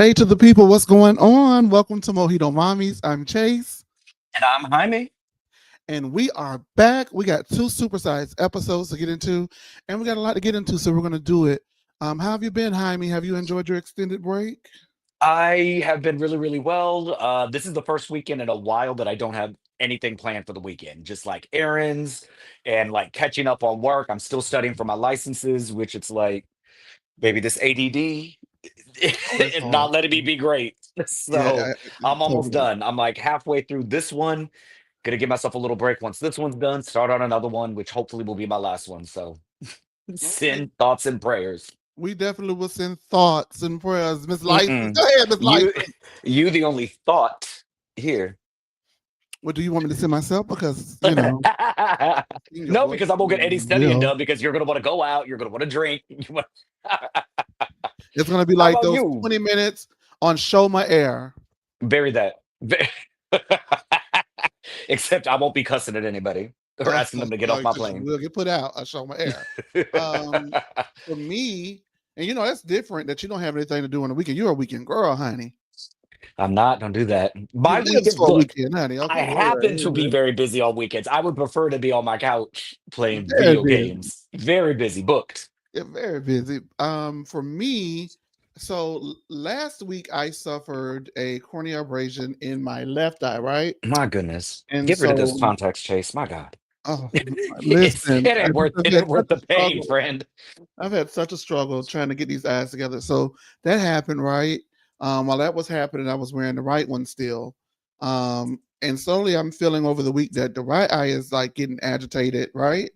Hey to the people, what's going on? Welcome to Mojito Mamis. I'm Chase, And I'm Jaime. and we are back. We got two supersized episodes to get into, and we got a lot to get into, so we're going to do it. How have you been, Jaime? Have you enjoyed your extended break? I have been really, really well. This is the first weekend in a while that I don't have anything planned for the weekend. Just like errands and like catching up on work. I'm still studying for my licenses, which it's like, baby, this ADD Oh, it's is hard. not letting me be great. Yeah, So I'm almost totally. done. I'm like halfway through this one. Gonna give myself a little break once this one's done. Start on another one, which hopefully will be my last one. So Okay. send thoughts and prayers. We definitely will send thoughts and prayers. Miss License, Mm-mm. go ahead, Miss You, License. you, the only thought here. What do you want me to send myself? Because in your No, voice, because I won't get any studying will. done because you're gonna want to go out, you're gonna want to drink. It's going to be How like about those you? 20 minutes on Show My Air. Bury that. Except I won't be cussing at anybody or asking them to get off my Because plane. we'll get put out. I show my air. Um, for me, and that's different that you don't have anything to do on the weekend. You're a weekend girl, honey. I'm not. Don't do that. You My lives weekends. for a Look, weekend, honey. I Okay, happen to be very busy on weekends. I would prefer to be on my couch playing very video busy. games. Very busy, booked. Yeah, very busy. For me, so last week I suffered a cornea abrasion in my left eye, right? My goodness. And Get rid of this so, context, Chase. My God. oh, It's listen, it ain't worth I've it had ain't such worth a the pain, struggle. friend. I've had such a struggle trying to get these eyes together. So that happened, right? While that was happening, I was wearing the right one still. And slowly I'm feeling over the week that the right eye is like getting agitated, right?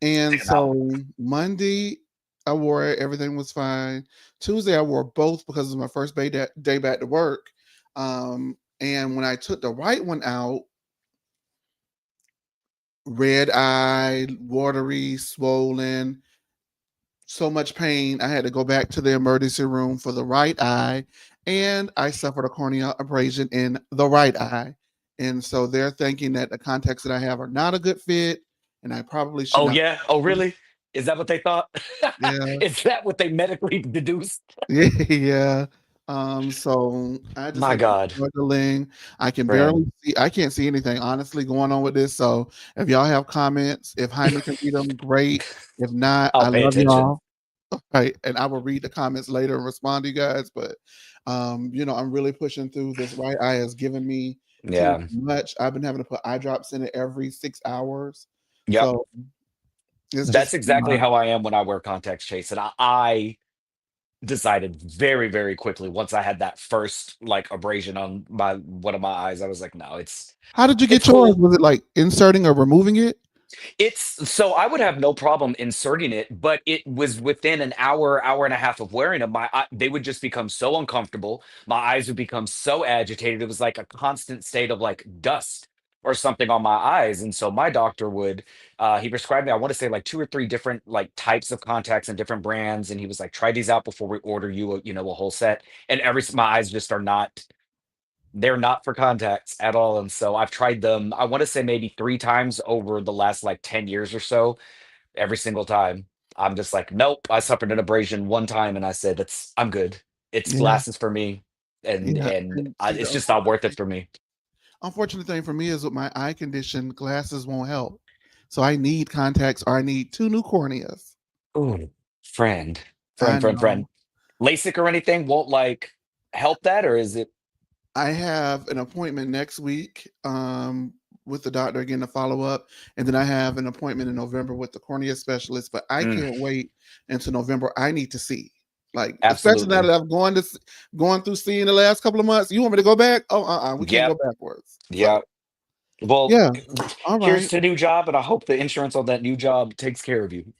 And Stand out. so Monday I wore it, everything was fine. Tuesday I wore both because it was my first day back to work. And when I took the right one out, red eye, watery, swollen, so much pain. I had to go back to the emergency room for the right eye, and I suffered a cornea abrasion in the right eye. And so they're thinking that the contacts that I have are not a good fit, and I probably should Oh not. yeah? Oh really? Is that what they thought? Yeah, Is that what they medically deduced? yeah, yeah. So I just My have been God, struggling. I can barely friend. see. I can't see anything honestly going on with this. So if y'all have comments, if Jaime can read them, great. If not, I'll I pay love attention. y'all. Right, and I will read the comments later and respond to you guys, but, I'm really pushing through. This right eye has given me too Yeah. much. I've been having to put eye drops in it every 6 hours, Yep. so it's That's just exactly not. how I am when I wear contacts, Chase. And I decided very, very quickly once I had that first like abrasion on my one of my eyes, I was like, no, How did you it's get yours? cool. Was it, like, inserting or removing it? It's so I would have no problem inserting it, but it was within an hour, hour and a half of wearing them. They would just become so uncomfortable. My eyes would become so agitated. It was like a constant state of like dust or something on my eyes. And so my doctor would, he prescribed me, I want to say like two or three different like types of contacts and different brands. And he was like, try these out before we order you, a whole set. And my eyes just are not they're not for contacts at all, and so I've tried them, I wanna say maybe 3 times over the last, like, 10 years or so. Every single time, I'm just like, "Nope." I suffered an abrasion one time, and I said, I'm good. It's Yeah, glasses for me, and yeah, and and I see, it's just not worth it for me." unfortunate thing for me is with my eye condition, glasses won't help. So I need contacts or I need 2 new corneas. Ooh, friend, I friend. know. LASIK or anything won't, like, help that, or is it I have an appointment next week with the doctor again to follow up, and then I have an appointment in November with the cornea specialist. But I Mm, can't wait until November. I need to see, like, especially now absolutely. that I've gone through seeing the last couple of months. You want me to go back? Oh, we can't Yep, go backwards. yep. So Well, yeah, all here's right, to new job, and I hope the insurance on that new job takes care of you.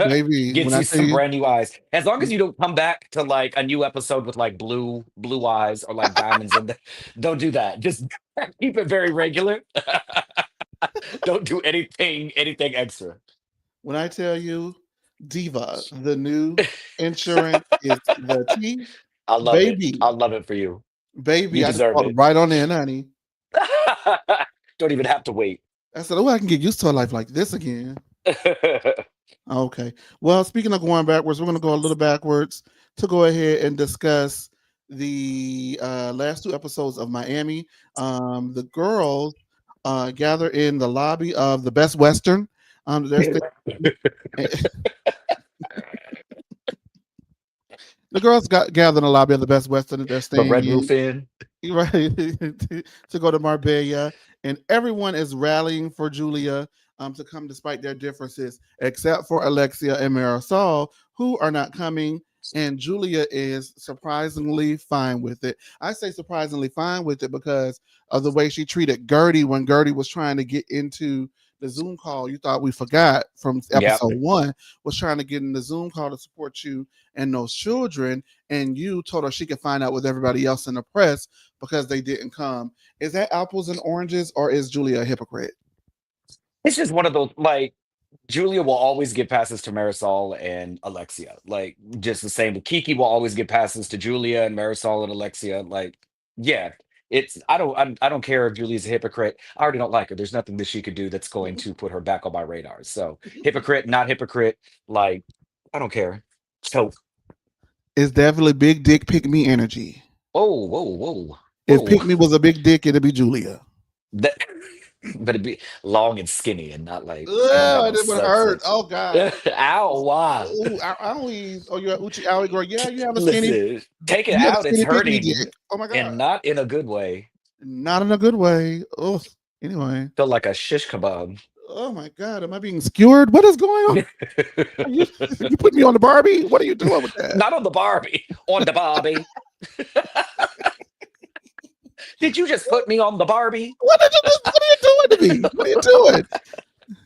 baby. When Gets I you tell some you, brand new eyes. As long as you don't come back to like a new episode with like blue eyes or like diamonds in the don't do that. Just keep it very regular. Don't do anything extra. when I tell you, Diva, the new insurance is the T, I love it. I baby, love it for you. baby. You I just deserve walked it. right on in, honey. Don't even have to wait. I said, "Oh, I can get used to a life like this again." Okay. Well, speaking of going backwards, we're going to go a little backwards to go ahead and discuss. the last two episodes of Miami, the girls gather in the lobby of the Best Western. They're staying. The girls got gathered in the lobby of the Best Western that they're The staying Red in. Roof Inn. Right, to go to Marbella, and everyone is rallying for Julia to come despite their differences, except for Alexia and Marisol, who are not coming. And Julia is surprisingly fine with it. I say surprisingly fine with it because of the way she treated Gertie when Gertie was trying to get into the Zoom call. You thought we forgot from Yep. episode one, was trying to get in the Zoom call to support you and those children, and you told her she could find out with everybody else in the press because they didn't come. Is that apples and oranges, or is Julia a hypocrite? It's just one of those, like, Julia will always give passes to Marisol and Alexia. Like, just the same. Kiki will always give passes to Julia and Marisol and Alexia. Like, yeah, it's I don't care if Julia's a hypocrite. I already don't like her. There's nothing that she could do that's going to put her back on my radar. So hypocrite, not hypocrite. Like, I don't care. So, It's definitely big dick pick me energy. whoa, whoa, whoa, If whoa. pick me was a big dick, it'd be Julia. That, but it'd be long and skinny and not like I don't got Ugh, no it would sex hurt. lips. Oh God. Ow, wow. Ooh, owies. Oh, you're an Uchi Owie girl. Yeah, you have a skinny. Listen, take it You have a out. It's skinny pick me hurting, dick. Oh my God. and not in a good way. Not in a good way. Oh, anyway. Feel like a shish kebab. Oh my God. Am I being skewered? What is going on? You, you put me on the Barbie? What are you doing with that? Not on the Barbie. On the Barbie. Did you just put me on the Barbie? What did you do? What are you doing to me? What are you doing?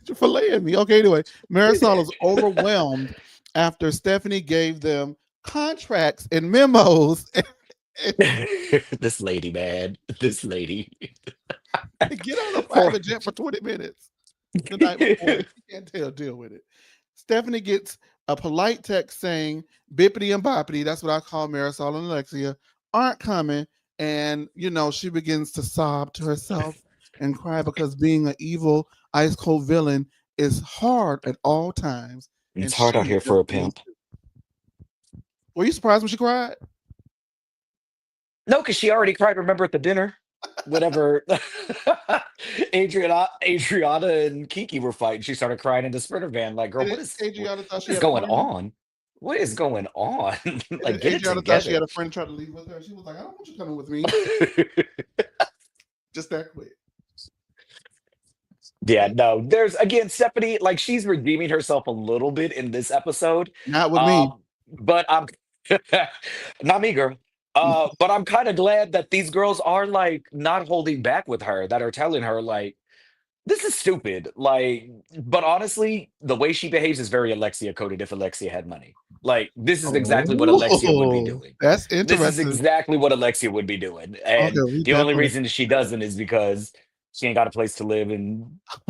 You're filleting me. Okay, anyway, Marisol is overwhelmed after Stephanie gave them contracts and memos This lady, man. This lady. and get on a private jet for 20 minutes the night before. She can't deal with it. Stephanie gets a polite text saying bippity and boppity, that's what I call Marisol and Alexia, aren't coming. And, she begins to sob to herself and cry because being an evil, ice cold villain is hard at all times. And It's hard out she here just for a wants pimp. to. Were you surprised when she cried? No, because she already cried. Remember at the dinner, whenever Adriana and Kiki were fighting, she started crying in the sprinter van. Like, girl, And what Adriana thought she is had a going friend. on? What is going on? And Like, get it Adriana thought she together. had a friend trying to leave with her. She was like, I don't want you coming with me. Just that quick. Yeah, no. There's again Stephanie, like she's redeeming herself a little bit in this episode. Not with me. But I'm not me, girl. But I'm kind of glad that these girls are like not holding back with her, that are telling her like this is stupid. Like, but honestly, the way she behaves is very Alexia coded if Alexia had money. Like, this is exactly what Alexia would be Oh, doing. that's This is interesting. exactly what Alexia would be doing. Okay, And we the only definitely. reason she doesn't is because she ain't got a place to live and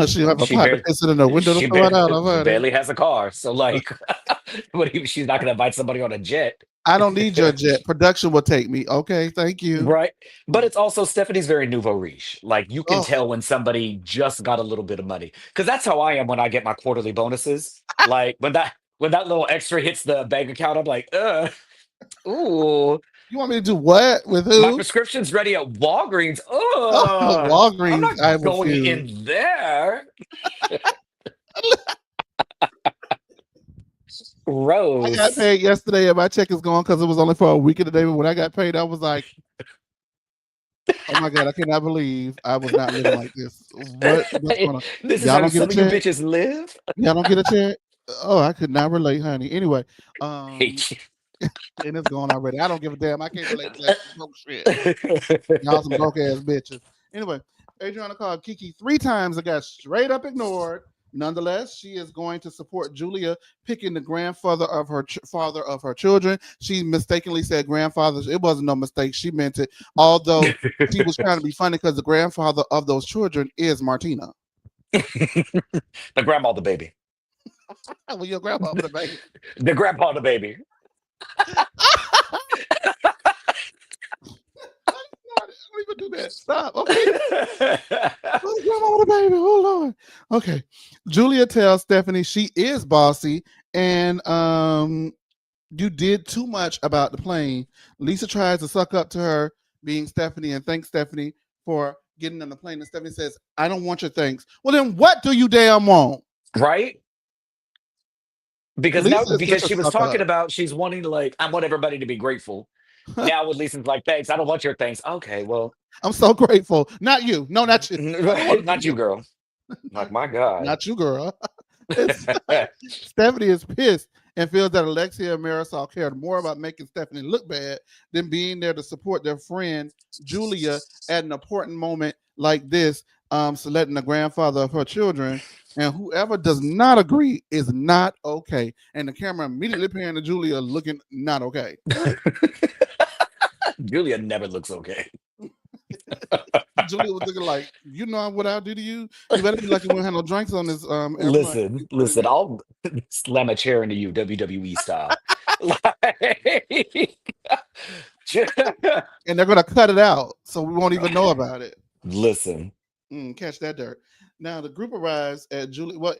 She'll have a she partner barely pissing in the window to she throw it barely, out of her. barely has a car. So like she's not gonna invite somebody on a jet. I don't need your jet. Production will take me. Okay, thank you. Right. But it's also Stephanie's very nouveau riche. Like you can Oh, tell when somebody just got a little bit of money. Cause that's how I am when I get my quarterly bonuses. Like when that little extra hits the bank account, I'm like, ooh, you want me to do what with my who? prescription's ready at Walgreens. Oh, I'm Walgreens. not I going refuse. in there. I got Gross. paid yesterday, and my check is gone because it was only for a week of the day. But when I got paid, I was like, "Oh my God, I cannot believe I was not living like this. What's going on? This is Y'all how don't get a some of you check? bitches live. Y'all don't get a check? Oh, I could not relate, honey. Anyway, um, Hate you. and it's gone already. I don't give a damn. I can't relate to that broke shit. Y'all some broke ass bitches. Anyway, Adriana called Kiki 3 times and got straight up ignored. Nonetheless, she is going to support Julia picking the grandfather of her father of her children. She mistakenly said grandfather. It wasn't no mistake. She meant it. Although she was trying to be funny because the grandfather of those children is Martina. The grandma, the baby. Well, your grandpa would have baby. The grandpa, the baby. Don't even do that. Stop. Okay. Oh, grandma with a baby. Oh Lord. Okay. Julia tells Stephanie she is bossy, and You did too much about the plane. Lisa tries to suck up to her being Stephanie and thanks Stephanie for getting on the plane. And Stephanie says, I don't want your thanks. Well, then what do you damn want? Right? Because now, Lisa is because such a she was suck talking up. about she's wanting to like, I want everybody to be grateful. Now with Lisa's like, thanks, I don't want your thanks. Okay, well, I'm so grateful. Not you. No, not you. I don't want to not be you, girl. Like, my God. not you, girl. It's Stephanie is pissed and feels that Alexia and Marisol cared more about making Stephanie look bad than being there to support their friend Julia at an important moment like this, selecting the grandfather of her children. And whoever does not agree is not okay. And the camera immediately panning to Julia looking not okay. Julia never looks okay. Julia was looking like, you know what I'll do to you? You better be lucky we don't have no drinks on this ever night. Listen, listen, I'll slam a chair into you, WWE style. Like, And they're gonna cut it out, so we won't even know about it. listen. Catch that dirt. Now the group arrives at Julie. Well,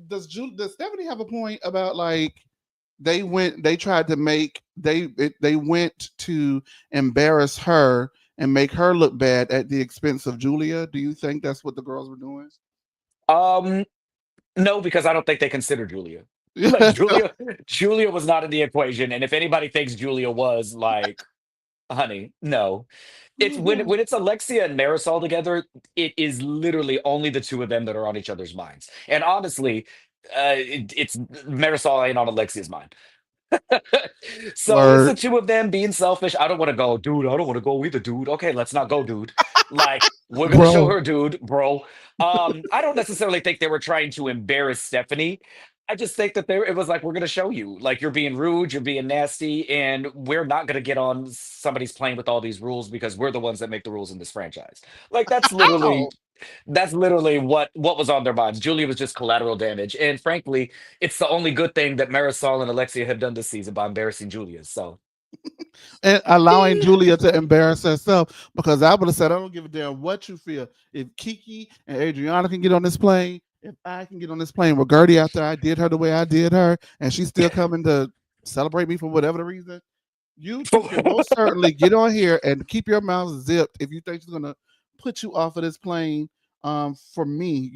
does Stephanie have a point about like they tried to make they went to embarrass her and make her look bad at the expense of Julia? Do you think that's what the girls were doing? Um, no, because I don't think they consider Julia. Like Julia was not in the equation, and if anybody thinks Julia was, like, honey, no. It's when it's Alexia and Marisol together, it is literally only the two of them that are on each other's minds. And honestly, it's Marisol ain't on Alexia's mind. So it's the Word. two of them being selfish. I don't want to go, dude. I don't want to go either, dude. Okay, let's not go, dude. Like, we're gonna show Bro. her, dude, bro. I don't necessarily think they were trying to embarrass Stephanie. I just think that it was like, we're gonna show you. Like, you're being rude, you're being nasty, and we're not gonna get on somebody's plane with all these rules because we're the ones that make the rules in this franchise. Like, Ow. that's literally what was on their minds. Julia was just collateral damage. And frankly, it's the only good thing that Marisol and Alexia have done this season by embarrassing Julia. So And allowing Julia to embarrass herself because I would have said, I don't give a damn what you feel. If Kiki and Adriana can get on this plane, if I can get on this plane with Gertie after I did her the way I did her, and she's still coming to celebrate me for whatever the reason, you two can most certainly get on here and keep your mouth zipped if you think she's gonna put you off of this plane. For me,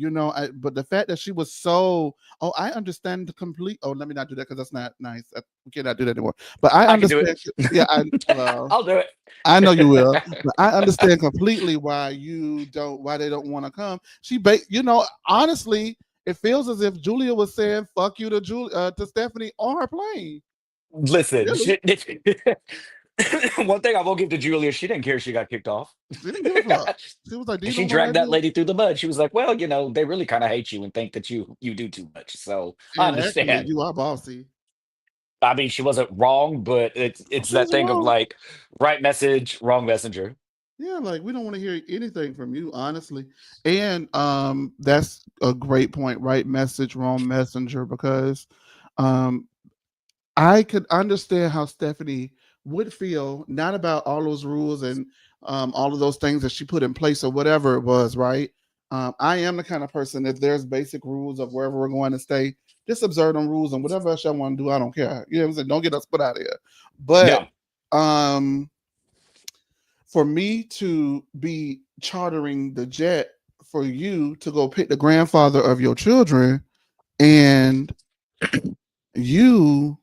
but the fact that she was so, oh, I understand the complete. Oh, let me not do that because that's not nice. We cannot do that anymore. But I I can do understand. Yeah, it. I'll do I know you will, it. but I understand completely why they don't want to come. Honestly, it feels as if Julia was saying "fuck you" to Stephanie on her plane. Listen, Really, one thing I will give to Julia, she didn't care she got kicked off. she didn't give a fuck. She was like, "Do you know She what I dragged that did?" lady through the mud. She was like, well, they really kind of hate you and think that you do too much. So I And actually, understand. you are bossy. I mean, she wasn't wrong, but it's She that was thing of wrong. like, right message, wrong messenger. Yeah, like we don't want to hear anything from you, honestly. And that's a great point. Right message, wrong messenger, because um I could understand how Stephanie would feel not about all those rules and all of those things that she put in place or whatever it was, right? I am the kind of person if there's basic rules of wherever we're going to stay, just observe them rules and whatever else y'all want to do, I don't care. You know what I'm saying? Don't get us put out of here. But Yeah. um, for me to be chartering the jet for you to go pick the grandfather of your children and you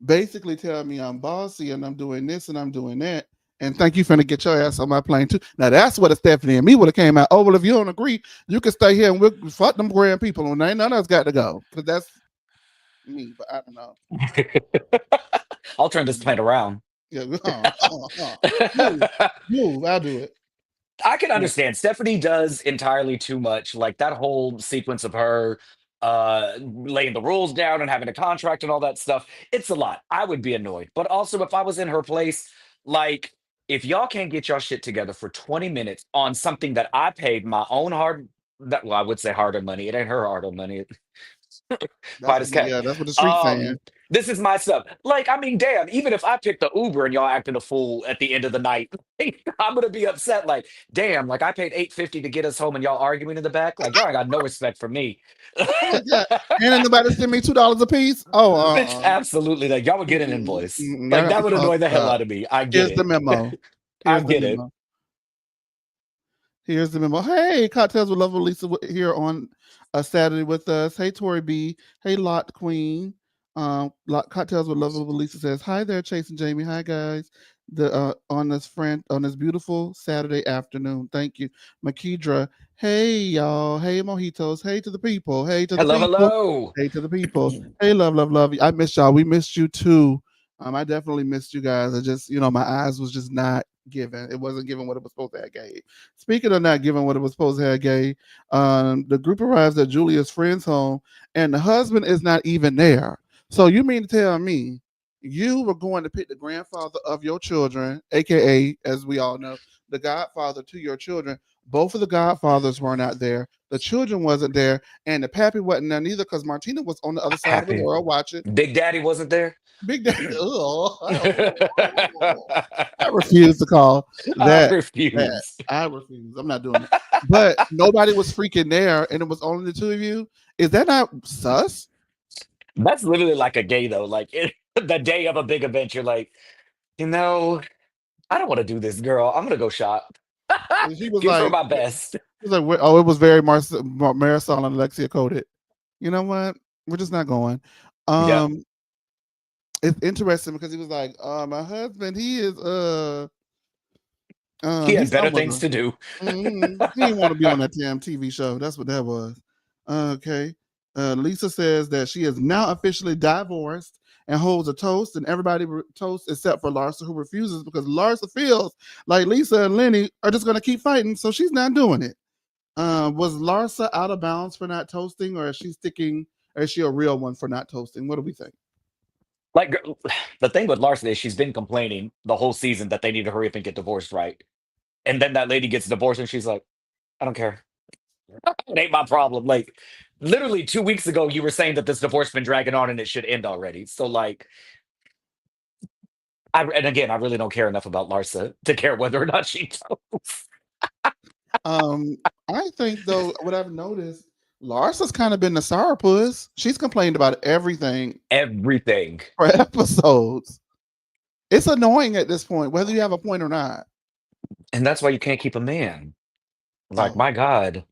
basically tell me I'm bossy and I'm doing this and I'm doing that. And think you finna get your ass on my plane too. Now that's what a Stephanie and me would have came out. Oh well, if you don't agree, you can stay here and we'll fuck them grand people. And ain't none of us got to go because that's me. But I don't know. I'll turn this plane around. Yeah, move, move. I'll do it. I can Yeah. understand. Stephanie does entirely too much. Like that whole sequence of her laying the rules down and having a contract and all that stuff. It's a lot. I would be annoyed. But also if I was in her place, like if y'all can't get y'all shit together for 20 minutes on something that I paid my own hard that well, I would say hard earned money. It ain't her hard earned money. Quiet as kept. Yeah, that's what the street's saying. Um, this is my stuff. Like, I mean, damn, even if I pick the Uber and y'all acting a fool at the end of the night, I'm gonna be upset. Like, damn, like I paid 850 to get us home and y'all arguing in the back. Like, y'all ain't got no respect for me. Oh my god! And then nobody send me $2 a piece. Oh, Bitch, absolutely. Like, y'all would get an invoice. Y'all Like, got that me would annoy fucked the hell up. out of me. I get Here's the it. memo. I Here's the get it. memo. Here's the memo. Hey, Cocktails with Love with Lisa here on a Saturday with us. Hey, Tori B. Hey, Lot Queen. Cocktails with Love with Lisa says, "Hi there, Chase and Jamie. Hi guys. On this beautiful Saturday afternoon. Thank you, Makidra. Hey y'all. Hey Mojitos. Hey to the people. Hey to the Hello, people. hello. Hey to the people. Hey, love, love, love. I missed y'all. We missed you too. I definitely missed you guys. I just, my eyes was just not giving. It wasn't giving what it was supposed to have gave. Speaking of not giving what it was supposed to have gave, the group arrives at Julia's friend's home, and the husband is not even there. So you mean to tell me you were going to pick the grandfather of your children, aka, as we all know, the godfather to your children? Both of the godfathers were not there. The children wasn't there, and the pappy wasn't there neither because Martina was on the other side of the Happy. world watching. Big Daddy wasn't there. Big Daddy. I refuse to call I that that. refuse. I refuse. I'm not doing it. But nobody was freaking there, and it was only the two of you. Is that not sus? That's literally like a gay though. Like the day of a big event, you're like, you know, I don't want to do this, girl. I'm gonna go shop. And she was Give her like, my best. she was like, oh, it was very Marisol and Alexia coded. You know what? We're just not going. Yep. Um, it's interesting because he was like, my husband, he is He had he's better somewhere. things to do. He didn't want to be on that damn TV show. That's what that was. Okay. Lisa says that she is now officially divorced and holds a toast, and everybody toasts except for Larsa, who refuses because Larsa feels like Lisa and Lenny are just going to keep fighting, so she's not doing it. Was Larsa out of bounds for not toasting, or is she sticking? Or is she a real one for not toasting? What do we think? Like the thing with Larson is she's been complaining the whole season that they need to hurry up and get divorced, right? And then that lady gets divorced and she's like, I don't care. It ain't my problem. Like literally 2 weeks ago, you were saying that this divorce been dragging on and it should end already. So like and again, I really don't care enough about Larsa to care whether or not she toasts. Um, I think though, what I've noticed, Larsa's kind of been the sourpuss. She's complained about everything Everything. for episodes. It's annoying at this point, whether you have a point or not. And that's why you can't keep a man. Like, Oh, my God.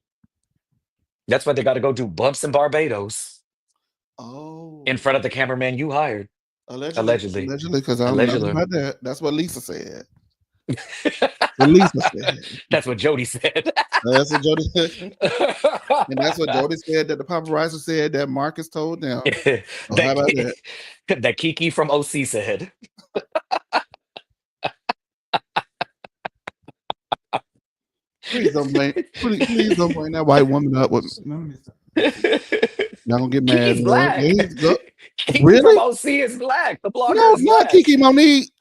That's why they got to go do bumps in Barbados in oh, front of the cameraman you hired. allegedly, Allegedly. allegedly, because I don't know Allegedly. about that. That's what Lisa said. What Lisa said. That's what Jody said. That's what Jody said, and that's what Jody said. That the paparazzi said that Marcus told them. So how that, about that? that Kiki from OC said. Please don't blame. Please don't bring that white woman up with. No, y'all gonna get mad, Kiki's girl. black. Please go. Kiki from Really? OC is black. The blogger No, is not black. Kiki Monique.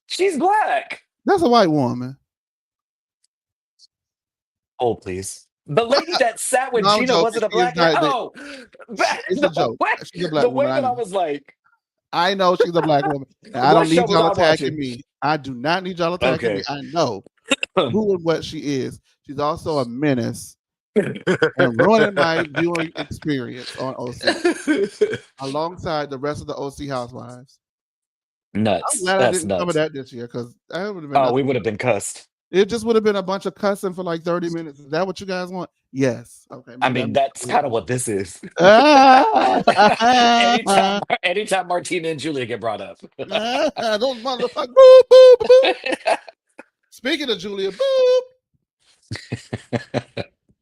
She's black. That's a white woman. Oh, please. The lady that sat with No, I'm Gina joking. wasn't a She is black. not. Oh, It's a joke. She's a black the woman. way I that I know. was like, I know she's a black woman. And I what don't show need was y'all I attacking watching? me. I do not need y'all attacking me. Okay. I know who and what she is. She's also a menace and ruining my viewing experience on OC alongside the rest of the OC housewives. I'm Nuts. glad I That's didn't cover nuts. that this year because that would have been Oh, we nothing. would have been cussed. It just would have been a bunch of cussing for like 30 minutes. Is that what you guys want? Yes. Okay, I maybe I mean, missed that's it. kind of what this is. Ah, anytime Martina and Julia get brought up. those motherfuckers. Boop, boop, boop. Speaking of Julia, boop.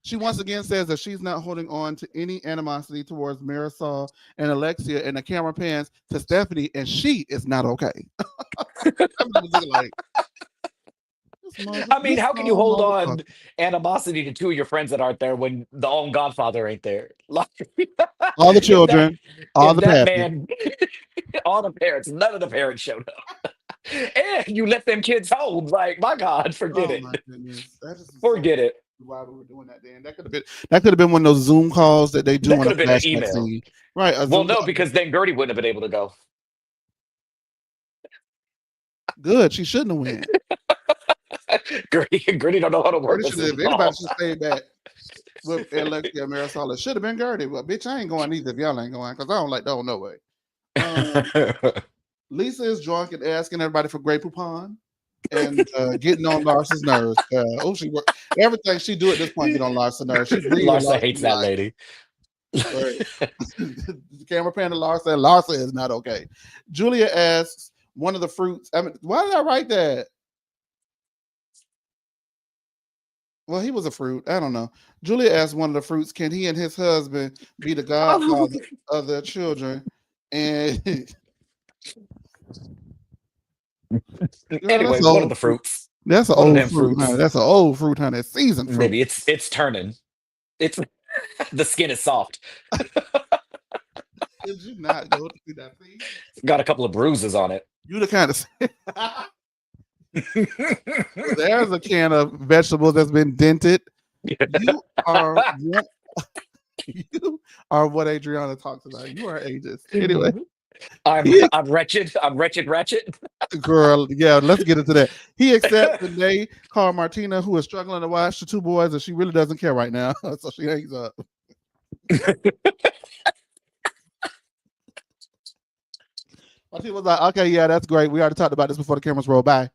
She once again says that she's not holding on to any animosity towards Marisol and Alexia, and the camera pans to Stephanie, and she is not okay. I'm just like, I mean, this how can you small hold motherfucker. on animosity to two of your friends that aren't there when the own Godfather ain't there? Like, All the if that children, all if the that pappy. man, all the parents, none of the parents showed up, and you let them kids home. Like, my God, forget Oh it, my goodness. That is so forget it. why we were doing that then. That could have been one of those Zoom calls that they do That on could a have been an flashback email. scene. Right, a Well, Zoom no, call. because then Gertie wouldn't have been able to go. Good. She shouldn't have went. Gertie don't know how to work Gertie a should have, Zoom if anybody call. should stay back with Alexia and Marisol. It should have been Gertie. But bitch, I ain't going either if y'all ain't going because I don't like no way. Um, Lisa is drunk and asking everybody for Grey Poupon and getting on Lars's nerves. She work everything she do at this point get on Lars's nerves. She breathing Larsa Larsa hates that like lady. right. The camera pan to Larsa and Larsa is not okay. Julia asks one of the fruits. I mean, why did I write that? Well, he was a fruit. I don't know. Julia asked one of the fruits, can he and his husband be the Oh. godfather of their children? And girl, that's Anyway, an one of old the fruit. fruits. That's an One of old them fruit, honey. fruits. That's an old fruit, honey. Seasoned fruit. Maybe it's turning. It's the skin is soft. Did you not go to see that thing? It's got a couple of bruises on it. You the kind of there's a can of vegetables that's been dented. You are what you are what Adriana talks about. You are ageist. Anyway, he I'm wretched. I'm wretched, Ratchet. girl, yeah, let's get into that. He accepts that they call Martina, who is struggling to watch the two boys, and she really doesn't care right now. So she hangs up. Martina was like, okay, yeah, that's great. We already talked about this before the cameras roll by.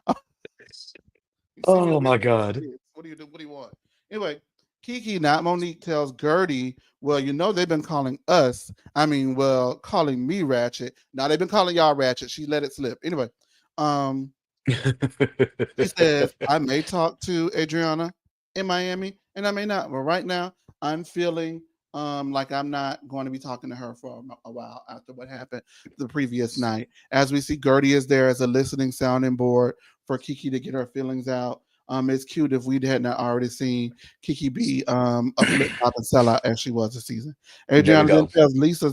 You see Oh what my it god. is. What do you do? What do you want? Anyway, Kiki, not Monique, tells Gertie, well, you know they've been calling us. I mean, well, calling me Ratchet. Now they've been calling y'all Ratchet. She let it slip. Anyway, um, she says, I may talk to Adriana in Miami and I may not. But right now, I'm feeling like I'm not going to be talking to her for a while after what happened the previous night. As we see, Gertie is there as a listening sounding board for Kiki to get her feelings out. It's cute if we had not already seen Kiki be a flip flop and sellout as she was this season. There we Adriana then go. tells Lisa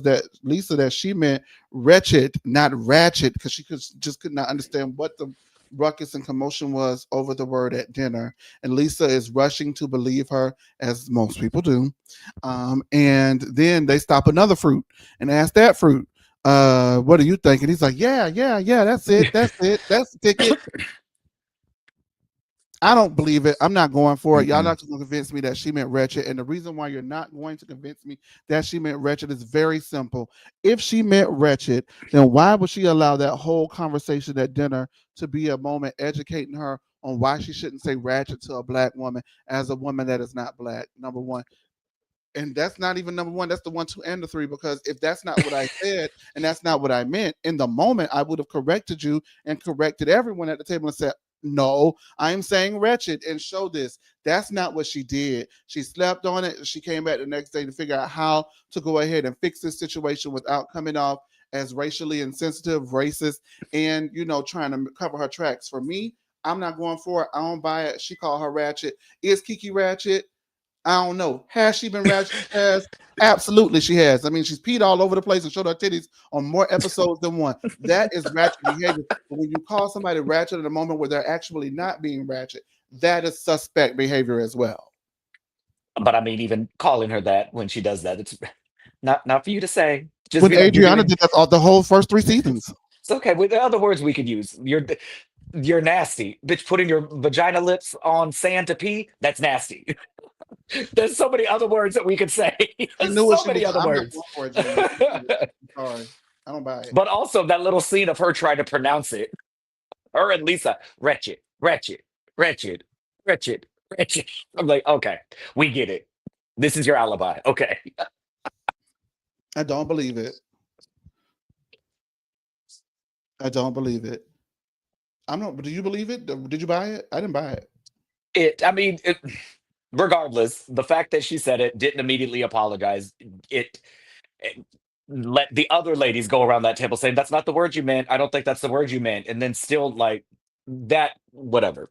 that she meant wretched, not ratchet, because she could not understand what the ruckus and commotion was over the word at dinner. And Lisa is rushing to believe her, as most people do. And then they stop another fruit and ask that fruit, what do you think? And he's like, yeah, yeah, yeah, that's it. That's it. That's the ticket. I don't believe it. I'm not going for it. Y'all Mm-mm. not going to convince me that she meant wretched. And the reason why you're not going to convince me that she meant wretched is very simple. If she meant wretched, then why would she allow that whole conversation at dinner to be a moment educating her on why she shouldn't say ratchet to a black woman as a woman that is not black? Number one. And that's not even number one. That's the one, two, and the three. Because if that's not what I said and that's not what I meant, in the moment, I would have corrected you and corrected everyone at the table and said, no, I'm saying wretched and show this. That's not what she did. She slept on it. She came back the next day to figure out how to go ahead and fix this situation without coming off as racially insensitive, racist, and trying to cover her tracks. For me, I'm not going for it. I don't buy it. She called her ratchet. Is Kiki ratchet? I don't know. Has she been ratchet? Has absolutely she has. I mean, she's peed all over the place and showed her titties on more episodes than one. That is ratchet behavior. But when you call somebody ratchet at a moment where they're actually not being ratchet, that is suspect behavior as well. But I mean, even calling her that when she does that, it's not for you to say. Just When be like, Adriana did that all the whole first three seasons. it's okay. With the other words we could use, you're nasty, bitch. Putting your vagina lips on sand to pee. That's nasty. There's so many other words that we could say. She There's knew what so she many was. other I'm not words. going for it, Gina. She knew it. I'm sorry. I don't buy it. But also that little scene of her trying to pronounce it. Her and Lisa, wretched, wretched, wretched, wretched, wretched. I'm like, okay, we get it. This is your alibi. Okay. I don't believe it. I don't believe it. I'm not. Do you believe it? Did you buy it? I didn't buy it. I mean, regardless, the fact that she said it, didn't immediately apologize, it let the other ladies go around that table saying, that's not the word you meant. I don't think that's the word you meant. And then still like that, whatever.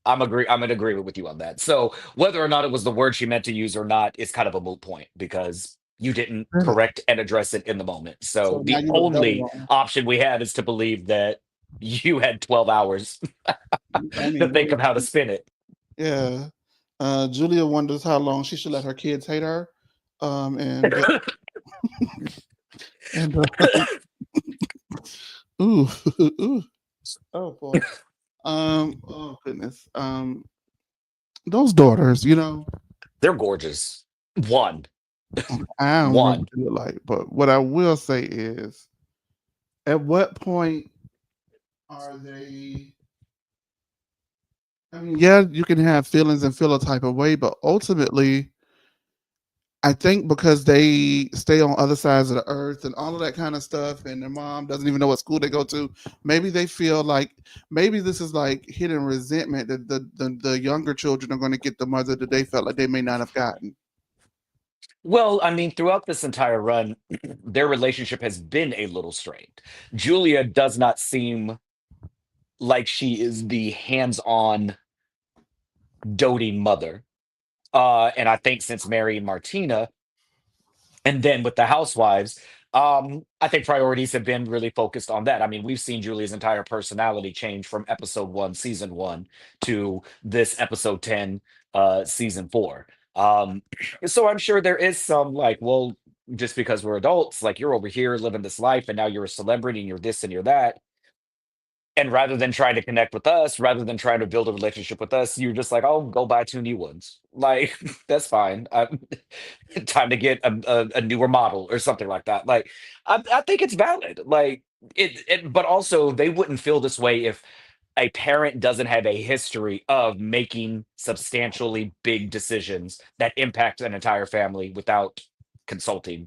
I'm in agreement with you on that. So whether or not it was the word she meant to use or not is kind of a moot point because you didn't Really? correct and address it in the moment. So So now the you look double only wrong. option we have is to believe that. You had 12 hours I to mean, think of how to spin it. yeah. Julia wonders how long she should let her kids hate her. And and ooh, ooh, oh boy. Oh goodness. Those daughters, They're gorgeous. One. I don't remember One. what they look like, but what I will say is, at what point are they? I mean, yeah, you can have feelings and feel a type of way, but ultimately, I think because they stay on other sides of the earth and all of that kind of stuff, and their mom doesn't even know what school they go to, maybe they feel like maybe this is like hidden resentment that the younger children are going to get the mother that they felt like they may not have gotten. Well, I mean, throughout this entire run, their relationship has been a little strained. Julia does not seem like she is the hands-on doting mother. And I think since marrying Martina, and then with the Housewives, I think priorities have been really focused on that. I mean, we've seen Julia's entire personality change from episode one, season one, to this episode 10, season four. So I'm sure there is some like, well, just because we're adults, like you're over here living this life and now you're a celebrity and you're this and you're that. And rather than trying to connect with us, rather than trying to build a relationship with us, you're just like, oh, go buy two new ones. Like, that's fine. Time to get a newer model or something like that. Like, I think it's valid. Like, but also they wouldn't feel this way if a parent doesn't have a history of making substantially big decisions that impact an entire family without consulting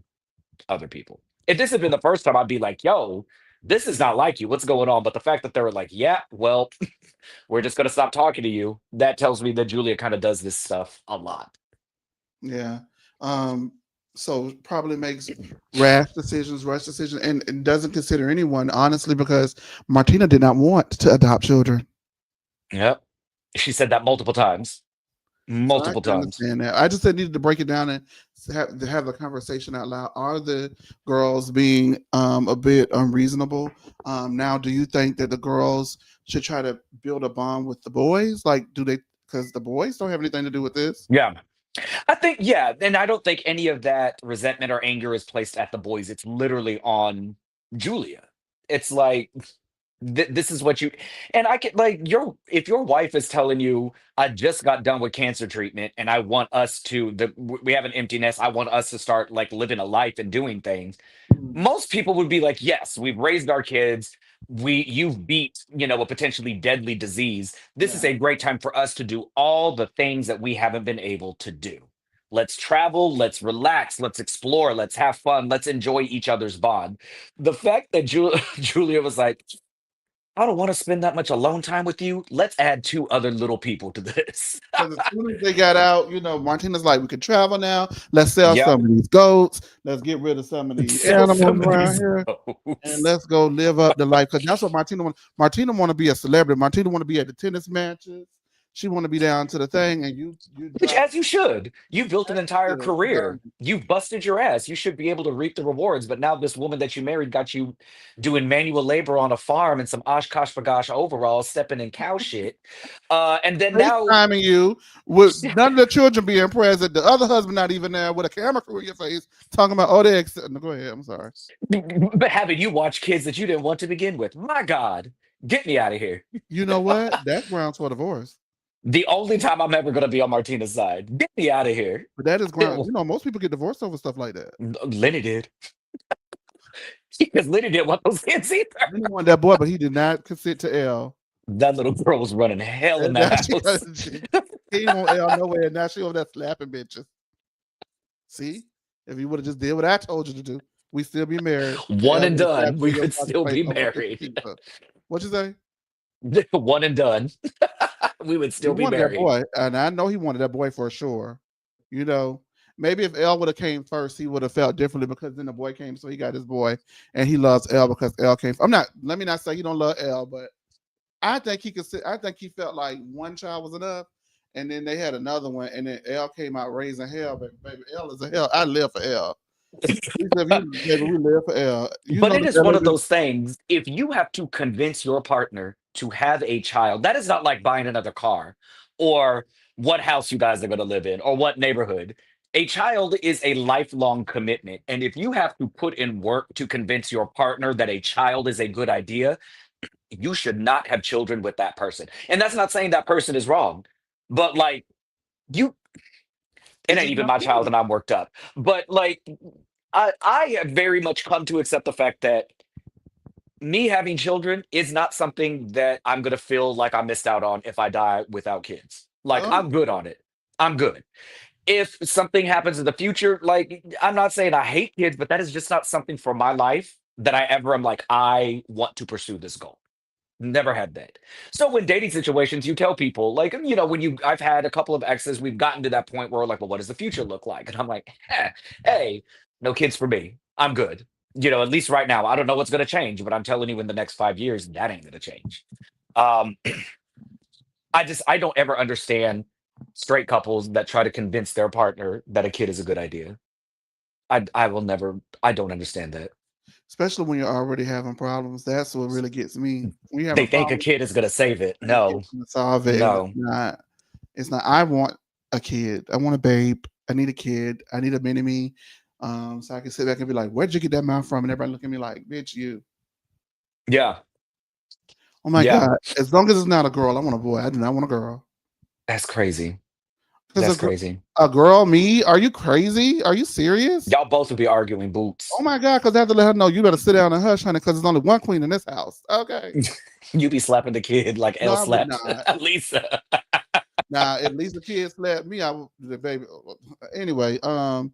other people. If this had been the first time, I'd be like, yo, this is not like you. What's going on? But the fact that they were like, yeah, well, we're just going to stop talking to you, that tells me that Julia kind of does this stuff a lot. Yeah. Um, so probably makes rush decisions, and doesn't consider anyone, honestly, because Martina did not want to adopt children. Yep. She said that multiple times. So I Multiple can times. understand that. I just said needed to break it down and have the conversation out loud. Are the girls being a bit unreasonable? Now, do you think that the girls should try to build a bond with the boys? Like, do they? Because the boys don't have anything to do with this. Yeah. I think, yeah. And I don't think any of that resentment or anger is placed at the boys. It's literally on Julia. It's like, this is what you, and I can like your, if your wife is telling you, I just got done with cancer treatment and I want us to we have an empty nest, I want us to start like living a life and doing things, Mm. most people would be like, yes, we've raised our kids, you've beat, a potentially deadly disease, this is Yeah. a great time for us to do all the things that we haven't been able to do. Let's travel, let's relax, let's explore, let's have fun, let's enjoy each other's bond. The fact that Julia was like, I don't want to spend that much alone time with you. Let's add two other little people to this. Because as soon as they got out, Martina's like, we can travel now. Let's sell Yep. some of these goats. Let's get rid of some of these Sell animals some of around these here. And boats. let's go live up the life. Because that's what Martina wants. Martina want to be a celebrity. Martina want to be at the tennis matches. She want to be down to the thing. And you Which, drop as you should, you built an entire that. She career. earned it. You busted your ass. You should be able to reap the rewards. But now this woman that you married got you doing manual labor on a farm in some Oshkosh Bagosh overalls, stepping in cow shit. And then now, FaceTiming you with none of the children being present. The other husband not even there with a camera crew in your face talking about, oh, they accept. No, go ahead. I'm sorry. but having you watch kids that you didn't want to begin with. My God, get me out of here. You know what? That's grounds for divorce. The only time I'm ever going to be on Martina's side. Get me out of here. But that is ground. Most people get divorced over stuff like that. Lenny did. Because Lenny didn't want those kids either. Then he wanted that boy, but he did not consent to L. That little girl was running hell in And now that house. he ain't want L nowhere. And now she over there slapping bitches. See? If you would have just did what I told you to do, we still be married. One L and would have done. slapped you We in your would fucking still face be over a piece of married. pizza. What you say? One and done. We would He still be wanted that married. boy, and I know he wanted that boy for sure. You know, maybe if L would have came first, he would have felt differently because then the boy came, so he got his boy, and he loves L because L came. I'm not. Let me not say he don't love L, but I think he could. I think he felt like one child was enough, and then they had another one, and then L came out raising hell. But baby, L is a hell. I live for L. He said, "You, baby, we live forever." You But know it the is one of belly. those things. If you have to convince your partner to have a child, that is not like buying another car or what house you guys are going to live in or what neighborhood. A child is a lifelong commitment. And if you have to put in work to convince your partner that a child is a good idea, you should not have children with that person. And that's not saying that person is wrong, but like, you, it It's ain't just even not my child cool. and I'm worked up. But like, I have very much come to accept the fact that me having children is not something that I'm gonna feel like I missed out on if I die without kids. Like, Oh, I'm good on it. I'm good. If something happens in the future, like, I'm not saying I hate kids, but that is just not something for my life that I ever am like, I want to pursue this goal. Never had that. So when dating situations, you tell people, like, when I've had a couple of exes, we've gotten to that point where we're like, well, what does the future look like? And I'm like, hey, no kids for me. I'm good. At least right now, I don't know what's going to change, but I'm telling you, in the next 5 years, that ain't going to change. Um, I don't ever understand straight couples that try to convince their partner that a kid is a good idea. I will never, I don't understand that. especially when you're already having problems. That's what really gets me. When you have They a think a problem, kid is going to save it. and a kid No, can solve it, and it's no. not. It's not. I want a kid. I want a babe. I need a kid. I need a mini me. So I can sit back and be like, "Where'd you get that mouth from?" And everybody look at me like, "Bitch, you." Yeah, Oh my yeah. god! As long as it's not a girl, I want a boy. I do not want a girl. That's crazy. Because That's crazy. a girl, me? Are you crazy? Are you serious? Y'all both would be arguing Oh boots. my god! Because I have to let her know you better sit down and hush, honey. Because there's only one queen in this house. Okay. You be slapping the kid like No, Elle I would slapped not. Lisa. Now, at least the kids slapped me. I would, the baby. Anyway, the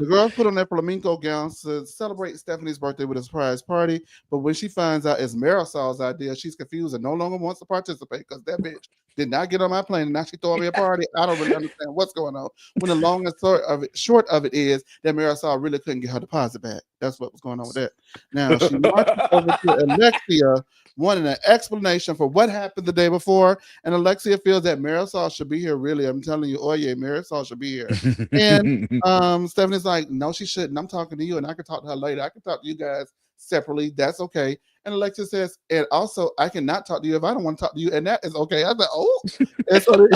girls put on their flamenco gowns to celebrate Stephanie's birthday with a surprise party. But when she finds out it's Marisol's idea, she's confused and no longer wants to participate because that bitch did not get on my plane and now she throwing me a party. I don't really understand what's going on. When the long and short of it is that Marisol really couldn't get her deposit back. That's what was going on with that. Now she marches over to Alexia, wanting an explanation for what happened the day before, and Alexia feels that Marisol should be here. Really, I'm telling you, oh yeah, Marisol should be here. And Stephanie's like, no, she shouldn't. I'm talking to you, and I can talk to her later. I can talk to you guys separately. That's okay. And Alexia says, and also, I cannot talk to you if I don't want to talk to you, and that is okay. I was like, oh, and so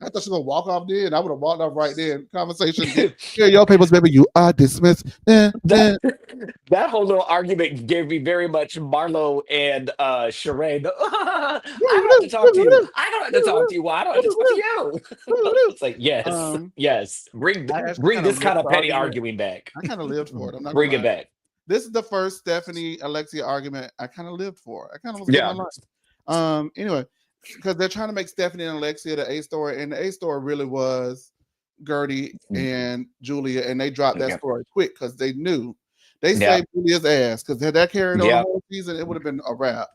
I thought she was gonna walk off there, and I would have walked off right there. Conversation, here, your papers, baby. You are dismissed. that that whole little argument gave me very much Marlo and Sheree. I don't have to talk to you. I don't have to talk to you. Well, I don't have to talk to you. It's like, yes, um, yes. Bring I actually bring kind of this lived kind of the petty argument. arguing back. I kind of lived for it. I'm not gonna Bring it lie. back. This is the first Stephanie Alexia argument I kind of lived for. I kind of was getting my Yeah. life. Anyway, because they're trying to make Stephanie and Alexia the A story, and the A story really was Gertie and Julia, and they dropped that Yeah. story quick because they knew they Yeah. saved Julia's ass. Because had that carried on the Yeah. whole season, it would have been a wrap.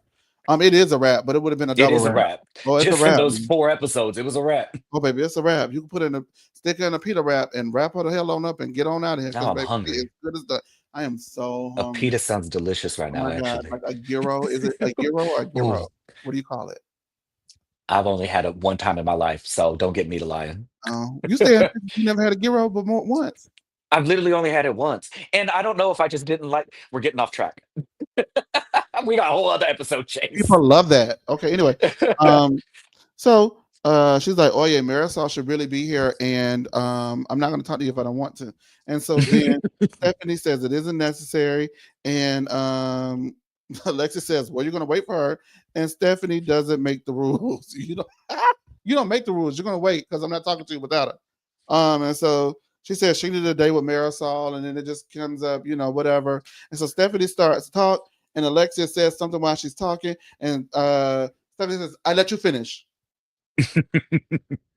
It is a wrap, but it would have been a It double is a wrap. wrap. Oh, it's a Just from wrap. those 4 episodes, it was a wrap. Oh, baby, it's a wrap. You can put in a stick in a pita wrap and wrap her the hell on up and get on out of here Now because I'm baby, she is hungry. good as the. I am so A hungry. pita sounds delicious right Oh now, my god, actually. like a gyro? Is it a gyro or a gyro? Oh, What do you call it? I've only had it one time in my life, so don't get me to lying. You said you never had a gyro, but more once. I've literally only had it once. And I don't know if I just didn't like, we're getting off track. We got a whole other episode, Chase. People love that. Okay, anyway, so she's like, "Oh yeah, Marisol should really be here, and I'm not going to talk to you if I don't want to." And so then Stephanie says it isn't necessary, and Alexis says, "Well, you're going to wait for her," and Stephanie doesn't make the rules. You don't make the rules. You're going to wait because I'm not talking to you without her. And so she says she needed a day with Marisol, and then it just comes up, whatever. And so Stephanie starts to talk, and Alexia says something while she's talking, and Stephanie says, "I let you finish."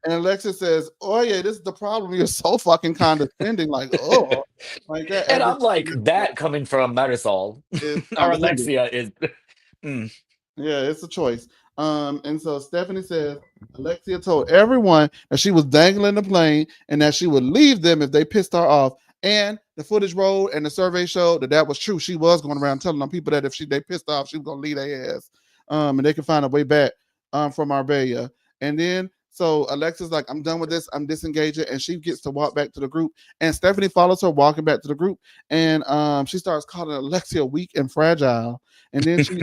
And Alexis says, "Oh yeah, this is the problem. You're so fucking condescending, like like that And every I'm like, fucking episode. that coming from Marisol It's or condescending." Alexia is. Mm. Yeah, it's a choice. And so Stephanie says Alexia told everyone that she was dangling the plane and that she would leave them if they pissed her off. And the footage rolled and the survey showed that that was true. She was going around telling them people that if they pissed off, she was gonna leave their ass. And they could find a way back from Marbella. And then So Alexa's like, I'm done with this. I'm disengaging, and she gets to walk back to the group. And Stephanie follows her, walking back to the group, and she starts calling Alexia weak and fragile. And then she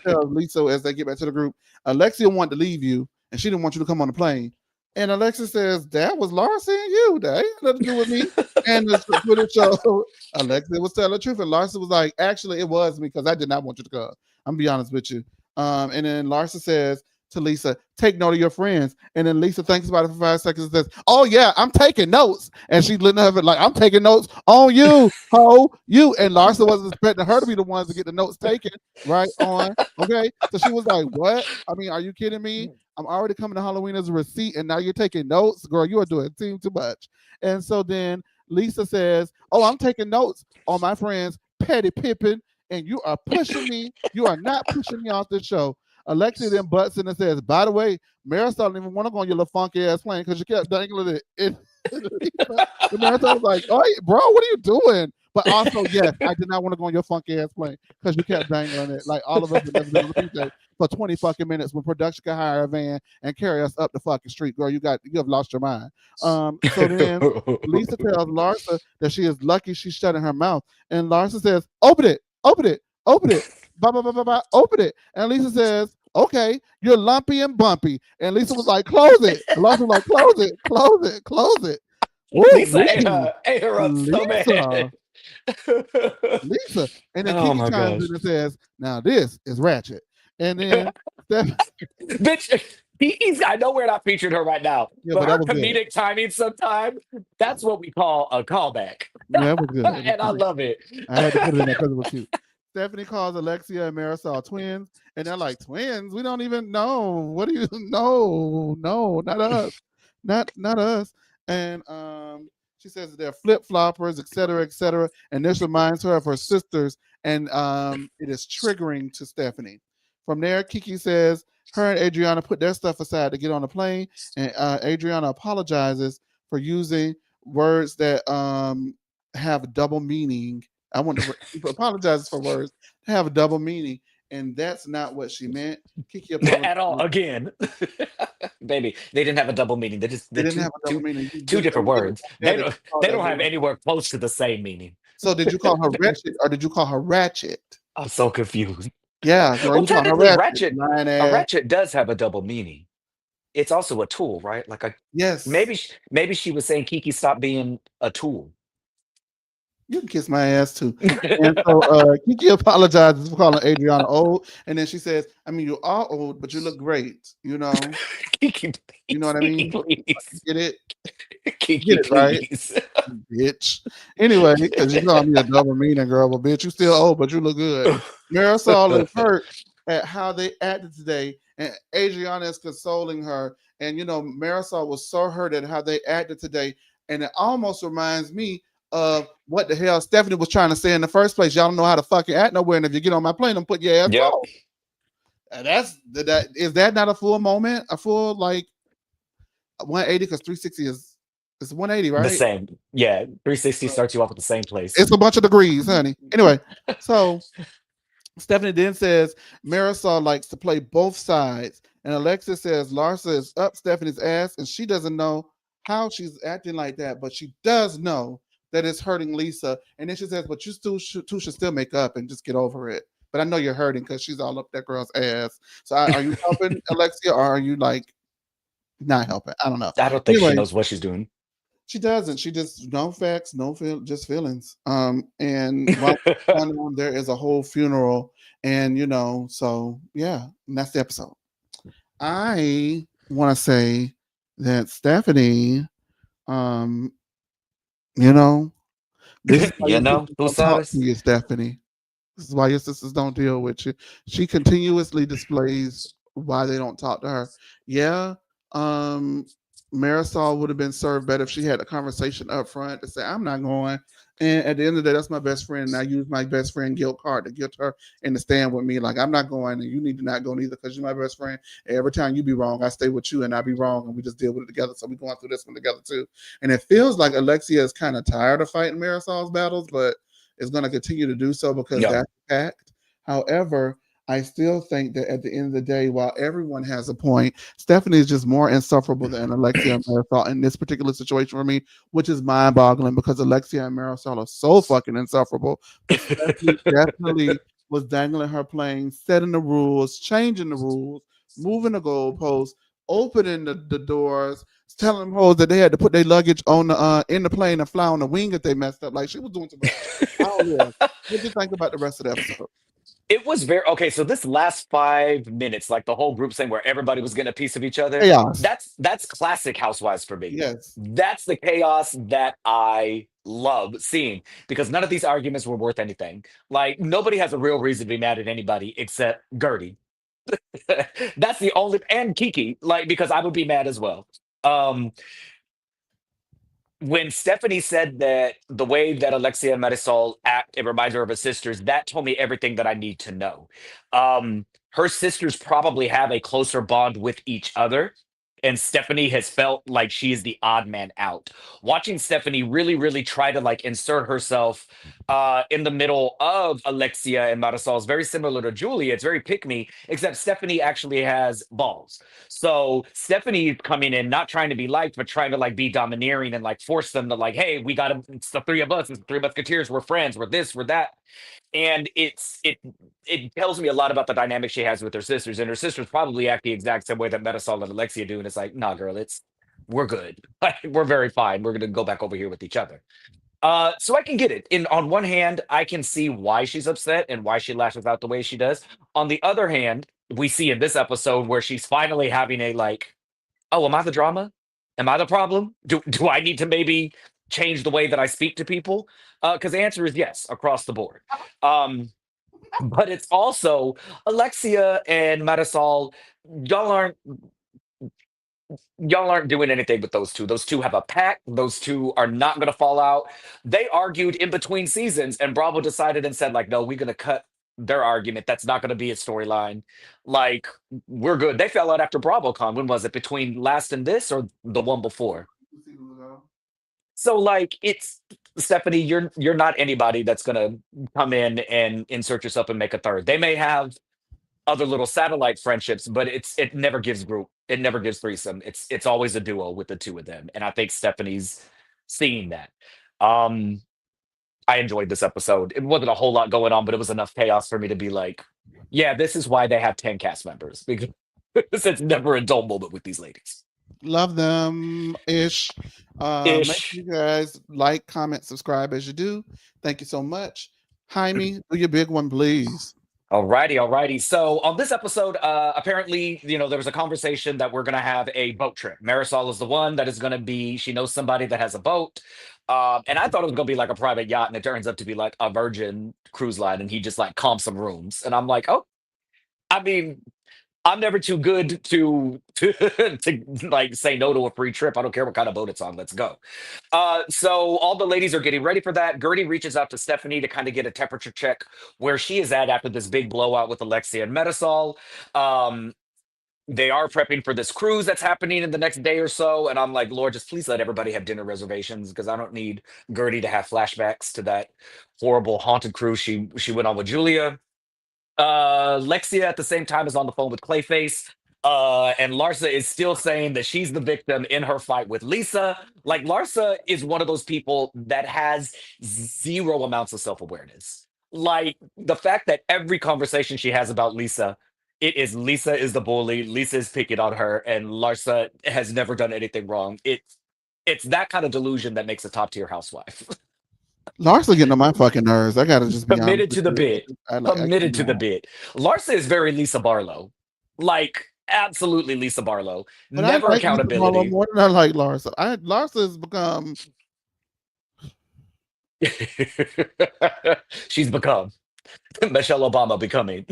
tells Lisa as they get back to the group, Alexia wanted to leave you, and she didn't want you to come on the plane. And Alexia says, that was Larsa and you. That ain't nothing to do with me. And the footage show, Alexia was telling the truth. And Larsa was like, actually, it was me because I did not want you to come. I'm gonna be honest with you. And then Larsa says to Lisa, take note of your friends. And then Lisa thinks about it for 5 seconds and says, oh yeah, I'm taking notes. And she's letting her like, I'm taking notes on you, ho, you. And Larsa wasn't expecting her to be the ones to get the notes taken, right? On. Okay. So she was like, what? I mean, are you kidding me? I'm already coming to Halloween as a receipt, and now you're taking notes, girl. You are doing team too much. And so then Lisa says, "Oh, I'm taking notes on my friends Petty Pippin, and you are pushing me. You are not pushing me off this show." Alexia then butts in and says, "By the way, Marisol didn't even want to go on your little funky ass plane because you kept dangling it." And Lisa, the Marisol was like, "Oh, bro, what are you doing?" But also, yes, I did not want to go on your funky ass plane because you kept dangling it. Like all of us would never been on the PJ for 20 fucking minutes when production could hire a van and carry us up the fucking street. Girl, you have lost your mind. So then Lisa tells Larsa that she is lucky she's shutting her mouth. And Larsa says, open it, open it, open it. Blah, blah, blah, blah, blah, open it. And Lisa says, okay, you're lumpy and bumpy. And Lisa was like, close it. And Larsa was like, close it, close it, close it. Ooh, Lisa ate her up so Lisa. bad. Lisa. And then Oh Kiki my chimes gosh. in and says, now this is Ratchet. And then Steph, Bitch, I know we're not featuring her right now, yeah, but but that her was good. comedic timing sometimes, that's what we call a callback. That was good. It was And I cute. love it. I had to put it in there because it was cute. Stephanie calls Alexia and Marisol twins, and they're like, twins? We don't even know. What do you know? No, not us. Not us. And she says they're flip floppers, etc., etc. And this reminds her of her sisters, and it is triggering to Stephanie. From there, Kiki says her and Adriana put their stuff aside to get on the plane, and Adriana apologizes for using words that have double meaning. I want to apologize for words that have a double meaning, and that's not what she meant. Kiki apologized. At all again. Baby, they didn't have a double meaning. They just They they're didn't two have a double two meaning. You two just different immediately words. had to call They that don't have word. anywhere close to the same meaning. So did you call her wretched or did you call her ratchet? I'm so confused. Yeah, girl, Well, you call her technically, ratchet, lying a ass. ratchet does have a double meaning. It's also a tool, right? Like a Yes, maybe she was saying Kiki stop being a tool. you can kiss my ass too. And so Kiki apologizes for calling Adriana old, and then she says, "I mean, you are old, but you look great. Kiki, You know please, what I Kiki, mean? please, Get it, Kiki, get it right." please. Bitch. Anyway, because you call me a double meaning girl, but bitch, you still old, but you look good. Marisol is hurt at how they acted today, and Adriana is consoling her. And Marisol was so hurt at how they acted today, and it almost reminds me of what the hell Stephanie was trying to say in the first place. Y'all don't know how to fucking act nowhere, and if you get on my plane, I'm put your ass Yep, off. And that is that not a full moment, a full like 180 because 360 is it's 180, the right? same. Yeah, 360 starts you off at the same place. It's a bunch of degrees, honey. Anyway, so Stephanie then says Marisol likes to play both sides. And Alexis says Larsa is up Stephanie's ass and she doesn't know how she's acting like that, but she does know that it's hurting Lisa. And then she says, but you two should still make up and just get over it. But I know you're hurting because she's all up that girl's ass. So are you helping Alexia or are you like not helping? I don't know. I don't think she Anyway, knows what she's doing. she doesn't. She just no facts, no feel, just feelings. And while going on, there is a whole funeral, and so yeah, and that's the episode. I want to say that Stephanie, um, you know, this is why You your know, sisters don't talk to Usadas? you, Stephanie. This is why your sisters don't deal with you. She continuously displays why they don't talk to her. Yeah, um, Marisol would have been served better if she had a conversation up front to say, I'm not going. And at the end of the day, that's my best friend. And I use my best friend guilt card to guilt her and to stand with me. Like, I'm not going, and you need to not go neither because you're my best friend. And every time you be wrong, I stay with you and I be wrong, and we just deal with it together. So we're going through this one together too. And it feels like Alexia is kind of tired of fighting Marisol's battles, but is going to continue to do so because No. that's the fact. However, I still think that at the end of the day, while everyone has a point, Stephanie is just more insufferable than Alexia and Marisol in this particular situation for me, which is mind boggling because Alexia and Marisol are so fucking insufferable. But Stephanie definitely was dangling her plane, setting the rules, changing the rules, moving the goalposts, opening the doors, telling them hoes that they had to put their luggage on the in the plane and fly on the wing if they messed up. Like she was doing too much. I don't know. What do you think about the rest of the episode? It was very okay. So this last 5 minutes, like the whole group saying where everybody was getting a piece of each other, Chaos. that's classic Housewives for me. Yes. That's the chaos that I love seeing because none of these arguments were worth anything. Like nobody has a real reason to be mad at anybody except Gertie. That's the only and Kiki, like because I would be mad as well. Um, when Stephanie said that the way that Alexia and Marisol act, it reminds her of her sisters, that told me everything that I need to know. Her sisters probably have a closer bond with each other. And Stephanie has felt like she is the odd man out. Watching Stephanie really, really try to like insert herself in the middle of Alexia and Marisol is very similar to Julia. It's very pick me, except Stephanie actually has balls. So Stephanie coming in, not trying to be liked, but trying to like be domineering and like force them to like, hey, we got to, it's the three of us, it's the three musketeers, we're friends, we're this, we're that. And it tells me a lot about the dynamic she has with her sisters. And her sisters probably act the exact same way that Metasol and Alexia do. And it's like, nah, girl, it's we're good. Like, we're very fine. We're gonna go back over here with each other. So I can get it. In on one hand, I can see why she's upset and why she lashes out the way she does. On the other hand, we see in this episode where she's finally having a like, oh, am I the drama? Am I the problem? Do I need to maybe change the way that I speak to people? Because the answer is yes across the board. Um, but it's also Alexia and Marisol. Y'all aren't y'all aren't doing anything with those two. Those two have a pact. Those two are not going to fall out. They argued in between seasons, and Bravo decided and said, like, no, we're going to cut their argument. That's not going to be a storyline. Like, we're good. They fell out after BravoCon. When was it? Between last and this, or the one before? So, like, it's Stephanie. You're not anybody that's going to come in and insert yourself and make a third. They may have other little satellite friendships, but it never gives group. It never gives threesome. It's always a duo with the two of them, and I think Stephanie's seeing that. Um, I enjoyed this episode. It wasn't a whole lot going on, but it was enough chaos for me to be like, yeah, this is why they have 10 cast members because it's never a dull moment with these ladies. Love them ish. Make sure Ish. you guys like, comment, subscribe as you do. Thank you so much. Jaime, do your big one, please. Alrighty, alrighty. So on this episode, apparently, there was a conversation that we're gonna have a boat trip. Marisol is the one that is gonna be. She knows somebody that has a boat, and I thought it was gonna be like a private yacht, and it turns out to be like a Virgin cruise line, and he just like comps some rooms, and I'm like, oh, I mean, I'm never too good to like say no to a free trip. I don't care what kind of boat it's on. Let's go. So all the ladies are getting ready for that. Gertie reaches out to Stephanie to kind of get a temperature check where she is at after this big blowout with Alexia and Metasol. Um, they are prepping for this cruise that's happening in the next day or so. And I'm like, Lord, just please let everybody have dinner reservations because I don't need Gertie to have flashbacks to that horrible haunted cruise she went on with Julia. Lexia at the same time is on the phone with Clayface. And Larsa is still saying that she's the victim in her fight with Lisa. Like Larsa is one of those people that has zero amounts of self-awareness. Like the fact that every conversation she has about Lisa, it is Lisa is the bully, Lisa is picking on her, and Larsa has never done anything wrong. It's that kind of delusion that makes a top tier housewife. Larsa getting on my fucking nerves. I gotta just be honest Committed with to the you. bit. I Committed to the cannot. bit. Larsa is very Lisa Barlow. Like, absolutely Lisa Barlow. But I Never like Lisa Marlowe accountability. more than I like Larsa. Larsa has become She's become Michelle Obama becoming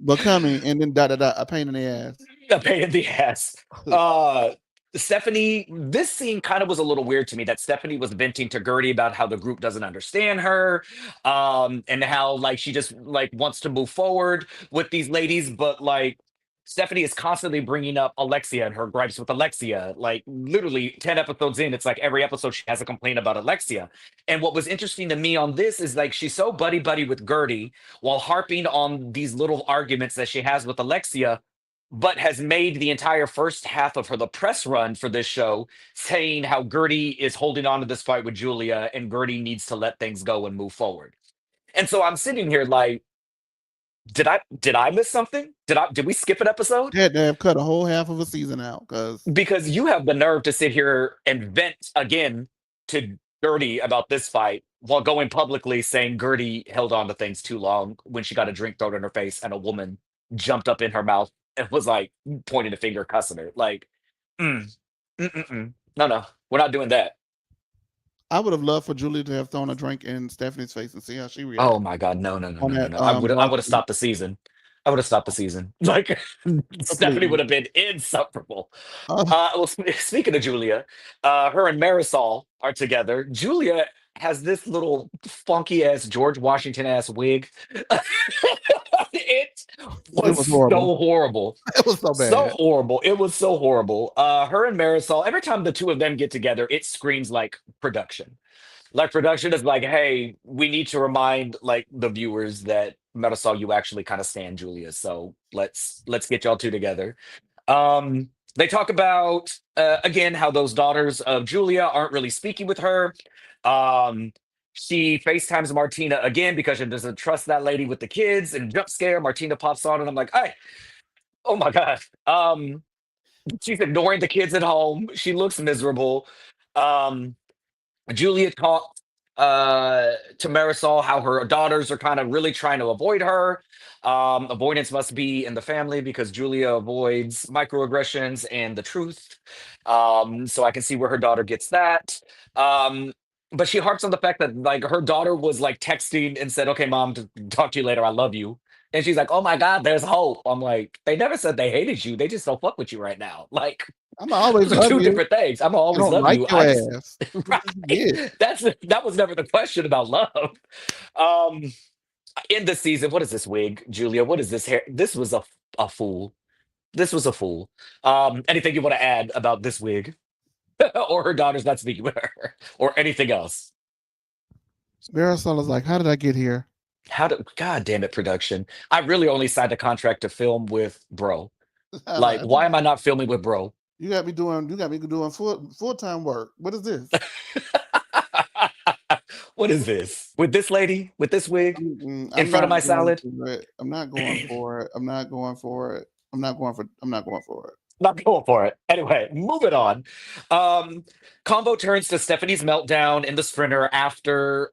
becoming and then a pain in the ass. a pain in the ass. Uh Stephanie, this scene kind of was a little weird to me that Stephanie was venting to Gertie about how the group doesn't understand her, and how like she just like wants to move forward with these ladies, but like Stephanie is constantly bringing up Alexia and her gripes with Alexia. Like literally 10 episodes in, it's like every episode she has a complaint about Alexia. And what was interesting to me on this is like she's so buddy buddy with Gertie while harping on these little arguments that she has with Alexia, but has made the entire first half of her the press run for this show saying how Gertie is holding on to this fight with Julia and Gertie needs to let things go and move forward. And so I'm sitting here like, did I miss something? Did we skip an episode? They had to have cut a whole half of a season out because Because you have the nerve to sit here and vent again to Gertie about this fight while going publicly saying Gertie held on to things too long when she got a drink thrown in her face and a woman jumped up in her mouth and was like pointing a finger, cussing her. Like, mm, no, no, we're not doing that. I would have loved for Julia to have thrown a drink in Stephanie's face and see how she Oh reacted my god, no, no, no, on no, no, that no. I would have lawsuit. stopped the season. I would have stopped the season. Like Stephanie Completely. would have been insufferable. Uh, Well, speaking of Julia, her and Marisol are together. Julia has this little funky ass George Washington ass wig. It it was was horrible. so horrible. It was so So bad. horrible. It was so horrible. Her and Marisol, every time the two of them get together, it screams like production. Like production is like, hey, we need to remind like the viewers that Marisol, you actually kind of stand Julia. So let's get y'all two together. They talk about again how those daughters of Julia aren't really speaking with her. Um, she FaceTimes Martina again because she doesn't trust that lady with the kids and jump scare. Martina pops on and I'm like, hey, oh my God. She's ignoring the kids at home. She looks miserable. Um, Julia talked to Marisol how her daughters are kind of really trying to avoid her. Avoidance must be in the family because Julia avoids microaggressions and the truth. So I can see where her daughter gets that. Um, but she harps on the fact that like her daughter was like texting and said, "Okay, mom, to talk to you later. I love you." And she's like, "Oh my God, there's hope." I'm like, they never said they hated you. They just don't fuck with you right now. Like, I'm always those are love two you. different things. I'm gonna I always don't love like you. your I just ass. What did you right. get? That was never the question about love. Um, in this season, what is this wig, Julia? What is this hair? This was a fool. This was a fool. Anything you want to add about this wig or her daughter's not speaking with her or anything else? Marisol is like, how did I get here? How do God damn it, production? I really only signed a contract to film with bro. I'm Like, like, why am I not filming with bro? you got me doing full-time work. What is this? What is this? With this lady? With this wig? In I'm front of not my going salad? for it. I'm not going for it. I'm not going for it. I'm not going for it. Not going for it. Anyway, moving on. Um, Convo turns to Stephanie's meltdown in the sprinter after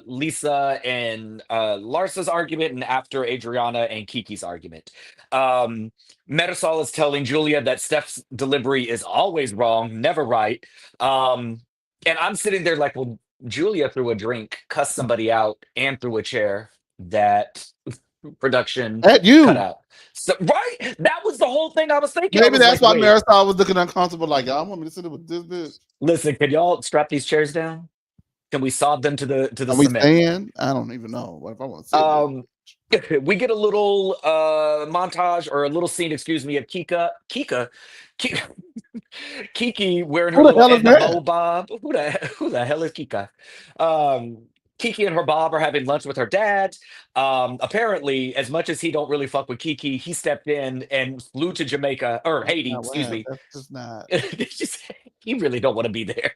Lisa and Larsa's argument and after Adriana and Kiki's argument. Um, Metasol is telling Julia that Steph's delivery is always wrong, never right. Um, and I'm sitting there like, well, Julia threw a drink, cussed somebody out, and threw a chair that production At cut you. out. So right, that was the whole thing I was thinking. I Maybe was that's like, why wait, Marisol was looking uncomfortable. Like, y'all want me to sit with this bitch? listen, can y'all strap these chairs down? Can we solve them to the Are we cement? staying? I don't even know. What if I want to sit with? Um, we get a little montage or a little scene, excuse me, of Ki- Kiki wearing her Who the little hell is Edna that? Mo bob. Who the hell is Kika? Kiki and her Bob are having lunch with her dad. Apparently, as much as he don't really fuck with Kiki, he stepped in and flew to Jamaica or That's Haiti, not what excuse happened. me. That's just not. It's just, he really don't want to be there.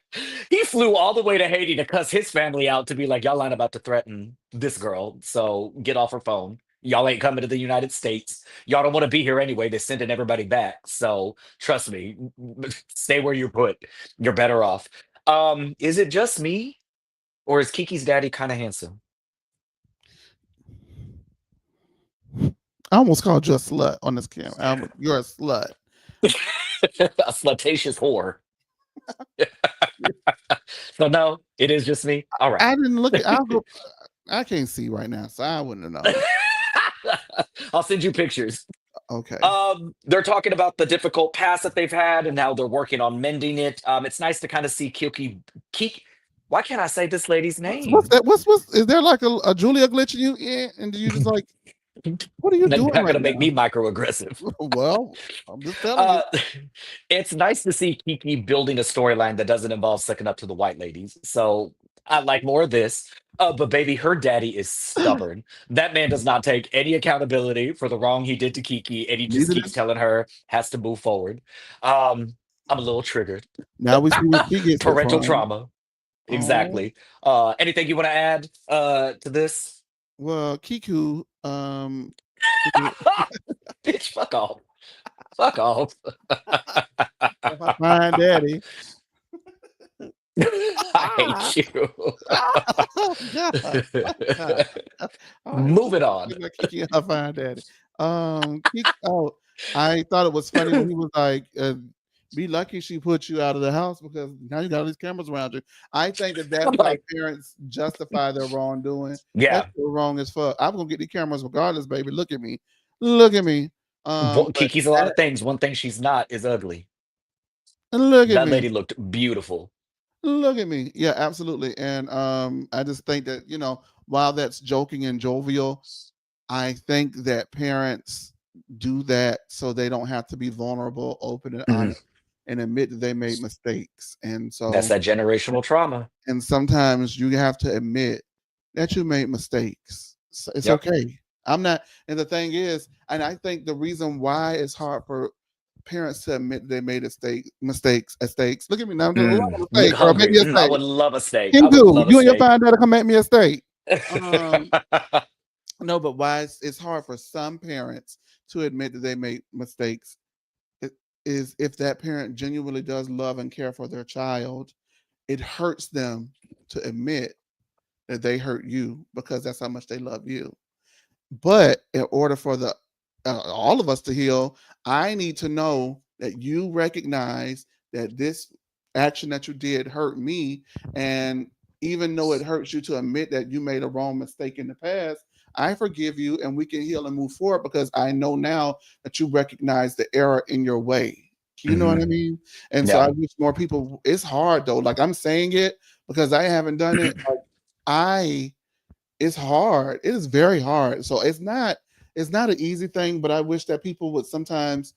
He flew all the way to Haiti to cuss his family out to be like, y'all ain't about to threaten this girl, so get off her phone. Y'all ain't coming to the United States. Y'all don't want to be here anyway. They're sending everybody back. So trust me, stay where you're put. You're better off. Is it just me, or is Kiki's daddy kind of handsome? I almost called you a slut on this camera. You're a slut. A slutatious whore. So no, it is just me. All right. I didn't look. I'll go. I can't see right now, so I wouldn't know. I'll send you pictures. Okay. They're talking about the difficult past that they've had and how they're working on mending it. It's nice to kind of see Kiki. Why can't I say this lady's What's name? that? What's is there like a Julia glitch in you? Yeah, and do you just like What are you You're doing not right gonna make now? me microaggressive. Well, I'm just telling you. Uh, it's nice to see Kiki building a storyline that doesn't involve sucking up to the white ladies. So I like more of this. But baby, her daddy is stubborn. That man does not take any accountability for the wrong he did to Kiki, and he just Neither keeps does telling her has to move forward. I'm a little triggered. now we see where she gets it Parental from. trauma. Oh, Exactly. Anything you want to add to this? well, Kiku, Bitch, fuck off. Fuck off. my fine daddy. I hate you. Oh God. Oh God. All right, well, Moving on. about Kiki and her fine daddy. Kiki, oh, I thought it was funny when he was like, "Be lucky she put you out of the house because now you got all these cameras around you." I think that I'm that's how like, parents justify their wrongdoing. That's yeah, so wrong as fuck. I'm gonna get these cameras regardless, baby. Look at me, look at me. But Kiki's a lot that of things. One thing she's not is ugly. look at That me. lady looked beautiful. Look at me. Yeah, absolutely. And I just think that, while that's joking and jovial, I think that parents do that so they don't have to be vulnerable, open and Mhm. honest and admit that they made mistakes. That's that generational trauma. And sometimes you have to admit that you made mistakes. It's Yep. okay. I'm not, and the thing is, and I think the reason why it's hard for parents to admit they made mistakes. Look at me now. I'm doing a Look mistake, girl. Make hungry. me a I steak. would love a steak. I would Kingu, love a you and your steak. fine daughter come make me a steak. Um, no, but why it's hard for some parents to admit that they made mistakes i- is if that parent genuinely does love and care for their child, it hurts them to admit that they hurt you because that's how much they love you. But in order for the all of us to heal, I need to know that you recognize that this action that you did hurt me, and even though it hurts you to admit that you made a wrong mistake in the past, I forgive you, and we can heal and move forward because I know now that you recognize the error in your way. You know what I Mhm. mean? And so I Yeah. wish more people. It's hard though. Like I'm saying it because I haven't done it. Like I it's hard. It is very hard. So it's not an easy thing, but I wish that people would sometimes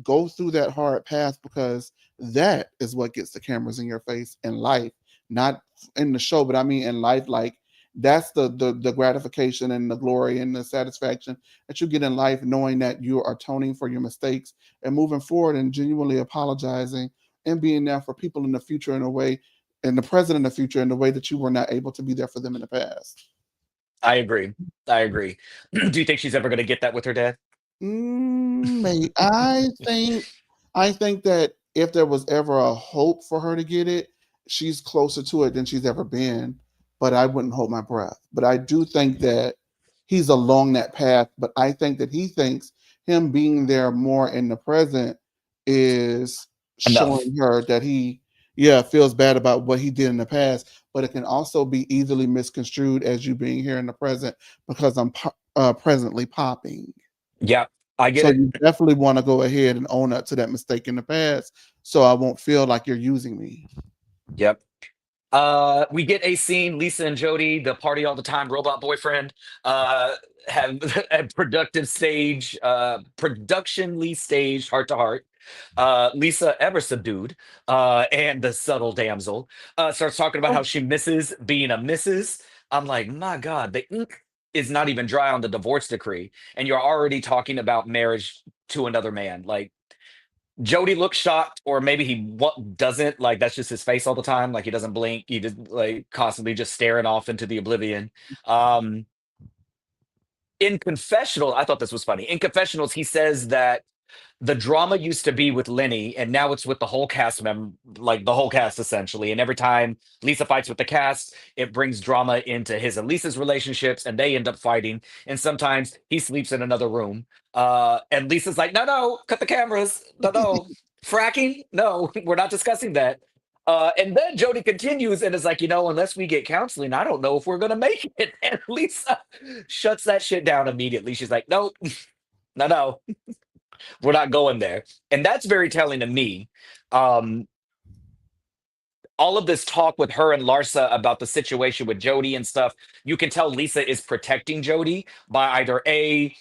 go through that hard path because that is what gets the cameras in your face in life, not in the show, but I mean in life. Like that's the gratification and the glory and the satisfaction that you get in life, knowing that you are atoning for your mistakes and moving forward and genuinely apologizing and being there for people in the future in a way, in the present and the future in the way that you were not able to be there for them in the past. I agree. I agree. Do you think she's ever going to get that with her dad? Mate, I think that if there was ever a hope for her to get it, she's closer to it than she's ever been. But I wouldn't hold my breath. But I do think that he's along that path. But I think that he thinks him being there more in the present is Enough. showing her that he, yeah, feels bad about what he did in the past. But it can also be easily misconstrued as you being here in the present because I'm presently popping. Yeah, I get So it. you definitely want to go ahead and own up to that mistake in the past so I won't feel like you're using me. Yep. We get a scene, Lisa and Jody, the party all the time robot boyfriend, uh, have a productive stage, productionally staged heart to heart. Lisa, ever subdued, and the subtle damsel, starts talking about how she misses being a missus. I'm like, my God, the ink is not even dry on the divorce decree, and you're already talking about marriage to another man. Like, Jody looks shocked, or maybe he doesn't. Like that's just his face all the time. Like he doesn't blink. He just like constantly just staring off into the oblivion. Um, in confessional, I thought this was funny. In confessionals, he says that the drama used to be with Lenny, and now it's with the whole like the whole cast essentially. And every time Lisa fights with the cast, it brings drama into his and Lisa's relationships, and they end up fighting. And sometimes he sleeps in another room. And Lisa's like, "No, no, cut the cameras. No, no, fracking. No, we're not discussing that." And then Jody continues and is like, unless we get counseling, I don't know if we're gonna make it. And Lisa shuts that shit down immediately. She's like, "No, no, no, we're not going there." And that's very telling to me. Um, all of this talk with her and Larsa about the situation with Jody and stuff, you can tell Lisa is protecting Jody by either A,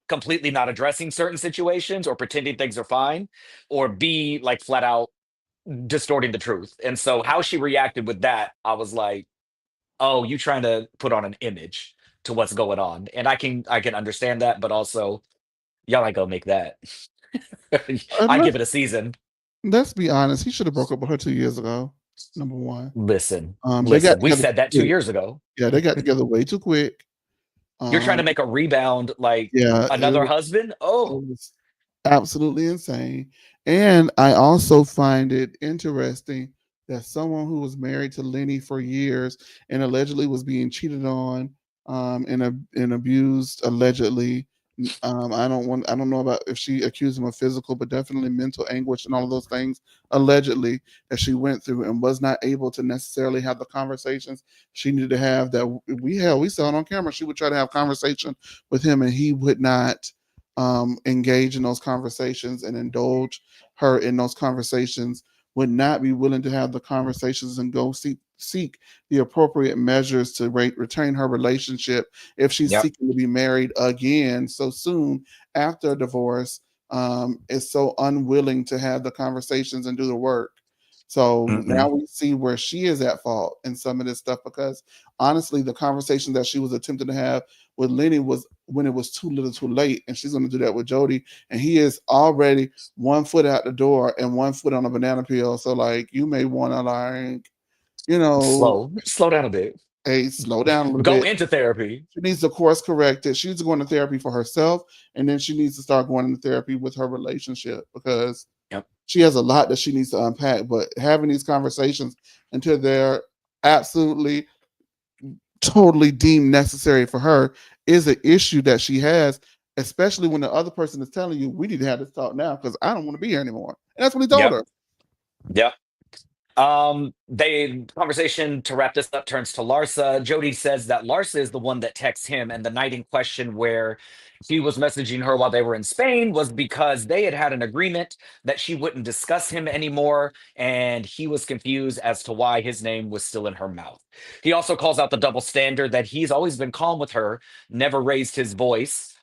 completely not addressing certain situations or pretending things are fine, or B, like flat out distorting the truth. And so how she reacted with that, I was like, oh, you trying to put on an image to what's going on. And I can understand that, but also y'all ain't gonna make that. And I give it a season. let's be honest, he should have broke up with her 2 years ago. Number one. Listen, They got listen, we together said that two quick. years ago. Yeah, they got together way too quick. You're trying Um, to make a rebound like yeah, another husband? it Oh, was absolutely insane. And I also find it interesting that someone who was married to Lenny for years and allegedly was being cheated on, and abused allegedly. I don't know about if she accused him of physical, but definitely mental anguish and all of those things allegedly that she went through and was not able to necessarily have the conversations she needed to have. That we saw it on camera. She would try to have conversation with him, and he would not engage in those conversations and indulge her in those conversations, would not be willing to have the conversations and go seek the appropriate measures to retain her relationship if she's yep. seeking to be married again so soon after a divorce. Is so unwilling to have the conversations and do the work. So now Mm-mm. we see where she is at fault in some of this stuff, because honestly, the conversation that she was attempting to have with Lenny was when it was too little too late. And she's going to do that with Jody. And he is already 1 foot out the door and 1 foot on a banana peel. So, like, you may want to, like, you know, Slow down a bit. hey, slow down a little Go bit. into therapy. She needs to course correct it. She's going to therapy for herself, and then she needs to start going into therapy with her relationship, because Yep. she has a lot that she needs to unpack. But having these conversations until they're absolutely, totally deemed necessary for her is an issue that she has, especially when the other person is telling you, we need to have this talk now because I don't want to be here anymore. And that's what he told Yep. her. Yep. They conversation to wrap this up turns to Larsa. Jody says that Larsa is the one that texts him, and the night in question where he was messaging her while they were in Spain was because they had had an agreement that she wouldn't discuss him anymore, and he was confused as to why his name was still in her mouth. He also calls out the double standard that he's always been calm with her, never raised his voice,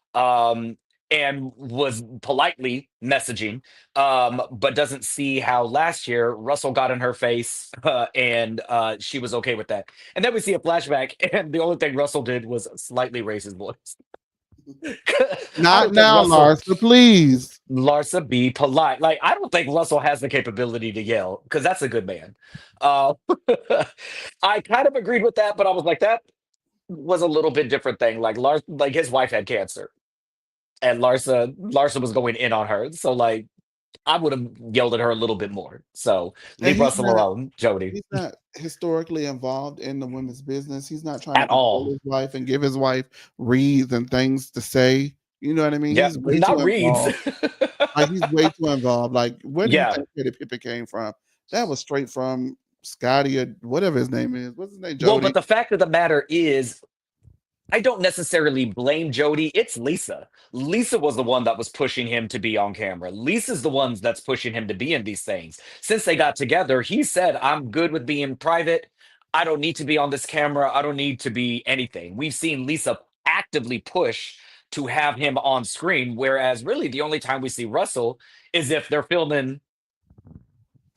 and was politely messaging, but doesn't see how last year Russell got in her face, and she was okay with that. And then we see a flashback, and the only thing Russell did was slightly raise his voice. I Not don't think now, Russell, Larsa, please. Larsa, be polite. Like, I don't think Russell has the capability to yell because that's a good man. Uh, I kind of agreed with that, but I was like, that was a little bit different thing. Like Lars, like his wife had cancer, and Larsa was going in on her. So like I would have yelled at her a little bit more. So And leave Russell alone, Jody, he's not historically involved in the women's business. He's not trying to at control all. his wife and give his wife reads and things to say. You know what I mean? Yeah, He's way too not Reeds. involved. Like, he's way too involved. Like, where do you Yeah. think Petty Pippin came from? That was straight from Scotty or whatever his name is. What's his name? Well, Jody. but the fact of the matter is, I don't necessarily blame Jody. It's Lisa. Lisa was the one that was pushing him to be on camera. Lisa's the ones that's pushing him to be in these things. Since they got together, he said, I'm good with being private. I don't need to be on this camera. I don't need to be anything. We've seen Lisa actively push to have him on screen, whereas really the only time we see Russell is if they're filming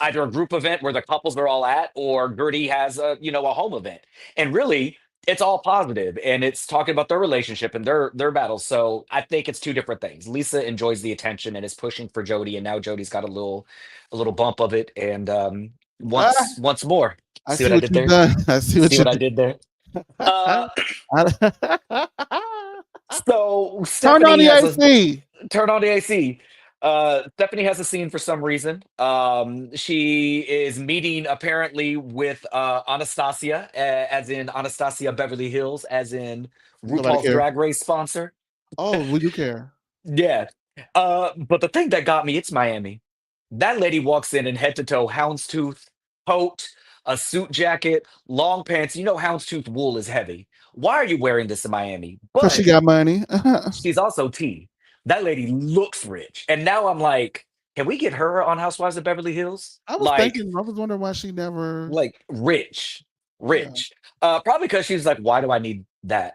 either a group event where the couples are all at, or Gertie has a home event. And really it's all positive and it's talking about their relationship and their battles. So I think it's two different things. Lisa enjoys the attention and is pushing for Jody, and now Jody's got a little bump of it, and Ah, once more. I See see what I what did you've there? done. I see what See you what I did. did there? Uh so Turn on Stephanie the has a AC. turn on the AC. Stephanie has a scene for some reason. She is meeting apparently with Anastasia, as in Anastasia Beverly Hills, as in Nobody RuPaul's cares. Drag Race sponsor. Oh, we do care. Yeah. But the thing that got me, it's Miami. That lady walks in head to toe, houndstooth, coat, a suit jacket, long pants. You know, houndstooth wool is heavy. Why are you wearing this in Miami? Because she But got money. she's also T. That lady looks rich. And now I'm like, Can we get her on Housewives of Beverly Hills? I was thinking, I was wondering why she never. Like rich, Yeah, rich. Probably because she's like, why do I need that?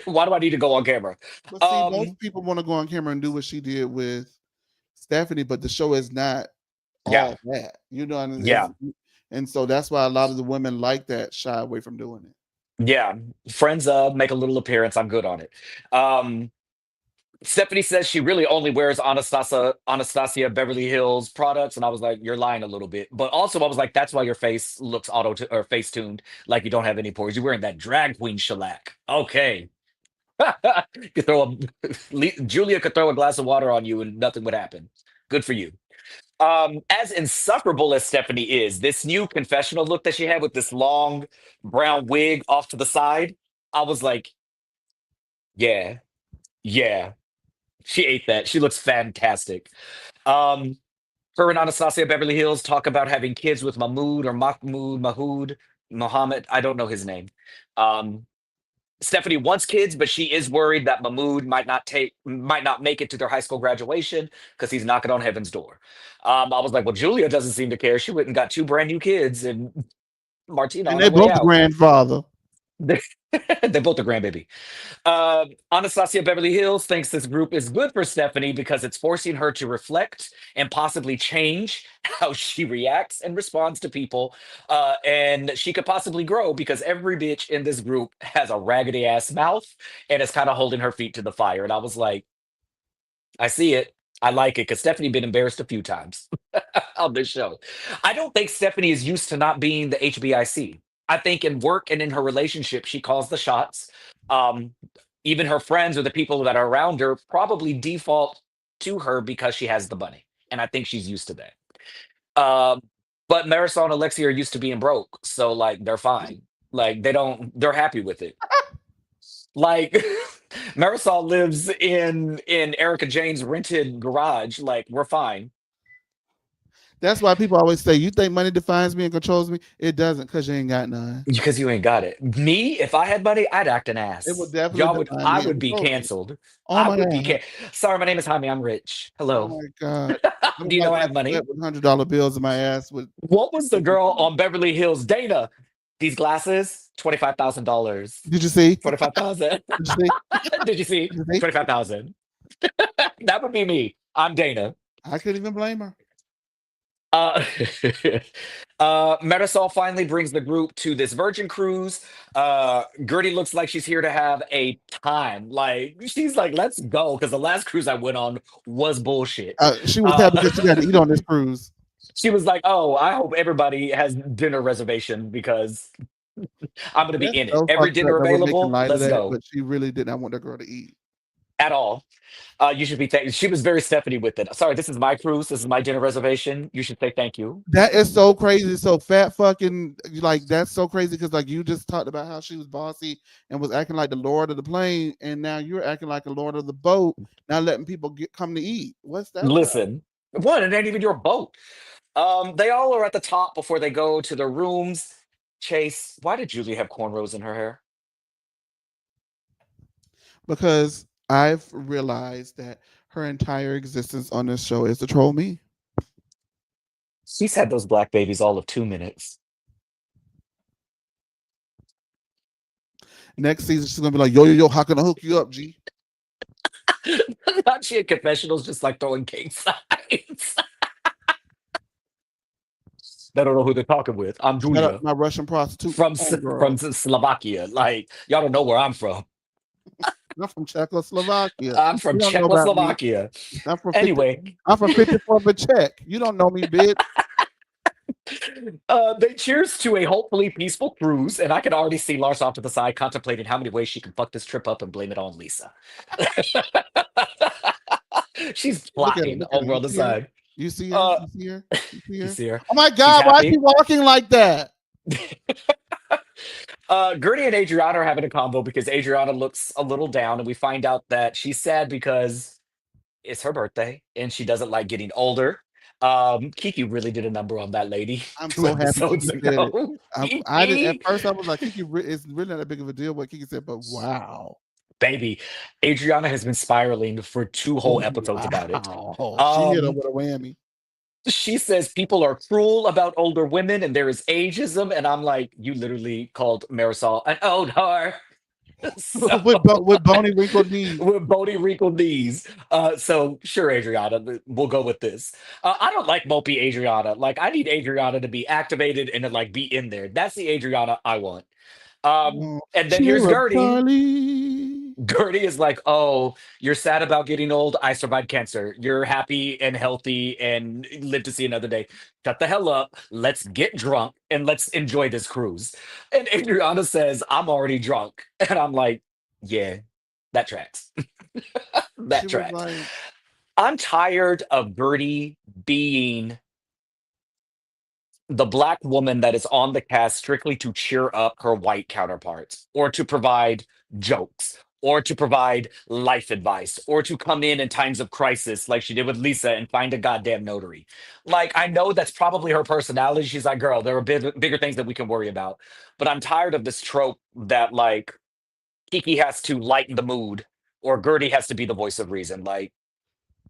Why do I need to go on camera? but see, most Um, people want to go on camera and do what she did with Stephanie, but the show is not yeah, all that, you know. yeah, And so that's why a lot of the women like that shy away from doing it. yeah. Friends make a little appearance. I'm good on it. Um, Stephanie says she really only wears Anastasia Beverly Hills products, and I was like, "You're lying a little bit." But also, I was like, "That's why your face looks or face tuned, like you don't have any pores. You're wearing that drag queen shellac." Okay, you could throw Julia could throw a glass of water on you, and nothing would happen. Good for you. As insufferable as Stephanie is, this new confessional look that she had with this long brown wig off to the side, I was like, "Yeah, yeah." She ate that. She looks fantastic. Um, Her and Anastasia Beverly Hills talk about having kids with Mahmoud, Mohammed. I don't know his name. Um, Stephanie wants kids, but she is worried that Mahmoud might not make it to their high school graduation because he's knocking on heaven's door. I was like, well, Julia doesn't seem to care. She went and got two brand new kids, and Martina And on they her way both the out. grandfather. They're both a grandbaby. Anastasia Beverly Hills thinks this group is good for Stephanie because it's forcing her to reflect and possibly change how she reacts and responds to people. And she could possibly grow because every bitch in this group has a raggedy ass mouth and is kind of holding her feet to the fire. And I was like, I see it. I like it because Stephanie been embarrassed a few times on this show. I don't think Stephanie is used to not being the HBIC. I think in work and in her relationship, she calls the shots. Um, Even her friends or the people that are around her probably default to her because she has the money. And I think she's used to that. Um, but Marisol and Alexia are used to being broke. So like they're fine. Like they're happy with it. Like Marisol lives in Erica Jane's rented garage. Like we're fine That's why people always say, "You think money defines me and controls me?" It doesn't, because you ain't got none. because you ain't got it. Me, if I had money, I'd act an It would ass. definitely Y'all would, define I me and would be control me. canceled. Oh I my would be god. can. Sorry, my name is Jaime. I'm rich. Oh Hello. my god. I Do don't you know like I being have money? swept with $100 bills in my ass with. What was the girl on Beverly Hills? Dana. These glasses, $25,000. Did you see? 25,000. Did you see? Did you see? Did you see? 25,000. That would be me. I'm Dana. I couldn't even blame her. Uh, Marisol finally brings the group to this Virgin cruise. Gertie looks like she's here to have a time. Like she's like, "Let's go," because the last cruise I went on was bullshit. She was happy Uh, because she got to eat on this cruise. she was like, "Oh, I hope everybody has dinner reservation because I'm going to be That's in it. so Every fucked up dinner that we're making available. light of Let's that, go." but she really did not want that girl to eat. At all. You should be thank. She was very Stephanie with it. Sorry, this is my cruise. This is my dinner reservation. You should say thank you. That is so crazy. So fat fucking, like, that's so crazy because like you just talked about how she was bossy and was acting like the lord of the plane, and now you're acting like a lord of the boat, not letting people come to eat. What's that about? Listen, one, it ain't even your boat. They all are at the top before they go to their rooms. Chase, why did Julie have cornrows in her hair? Because I've realized that her entire existence on this show is to troll me. She's had those black babies all of 2 minutes. Next season, she's gonna be like, yo, how can I hook you up, G? Not she in confessionals just like throwing king signs. They don't know who they're talking with. I'm Shout out Julia to my Russian prostitute from homegirl. Slovakia. Like y'all don't know where I'm from. I'm from Czechoslovakia. I'm from You don't know about me. Czechoslovakia. I'm from 50. Anyway, I'm from 54 for Czech. You don't know me, bitch. they cheers to a hopefully peaceful cruise, and I can already see Lars off to the side contemplating how many ways she can fuck this trip up and blame it on Lisa. She's Look at her. plotting Look at her. over You on the see her? side. You see her? Uh, You see her? You see you her? see her? Oh my She's God! Why is she happy. walking like that? Gertie and Adriana are having a combo because Adriana looks a little down, and we find out that she's sad because it's her birthday and she doesn't like getting older. Kiki really did a number on that lady I'm two so happy episodes Kiki said it. ago. I did at Kiki, first. I was like, Kiki is really not that big of a deal. What Kiki said, but wow, baby, Adriana has been spiraling for two whole episodes about it. wow, she hit her Um, with a whammy. She says people are cruel about older women and there is ageism. And I'm like, you literally called Marisol an old whore. So with bony wrinkled knees. with bony wrinkled knees. So sure, Adriana, we'll go with this. I don't like mopey Adriana. Like I need Adriana to be activated and to like be in there. That's the Adriana I want. Oh, And then here's cheer up, Gertie. Charlie. Gertie is like, oh, you're sad about getting old. I survived cancer. You're happy and healthy and live to see another day. Shut the hell up. Let's get drunk and let's enjoy this cruise. And Adriana says, I'm already drunk. And I'm like, yeah, that tracks. She That was tracks. like, I'm tired of Gertie being the black woman that is on the cast strictly to cheer up her white counterparts or to provide jokes or to provide life advice or to come in times of crisis like she did with Lisa and find a goddamn notary. Like, I know that's probably her personality. She's like, girl, there are bigger things that we can worry about. But I'm tired of this trope that, like, Kiki has to lighten the mood or Gertie has to be the voice of reason. Like,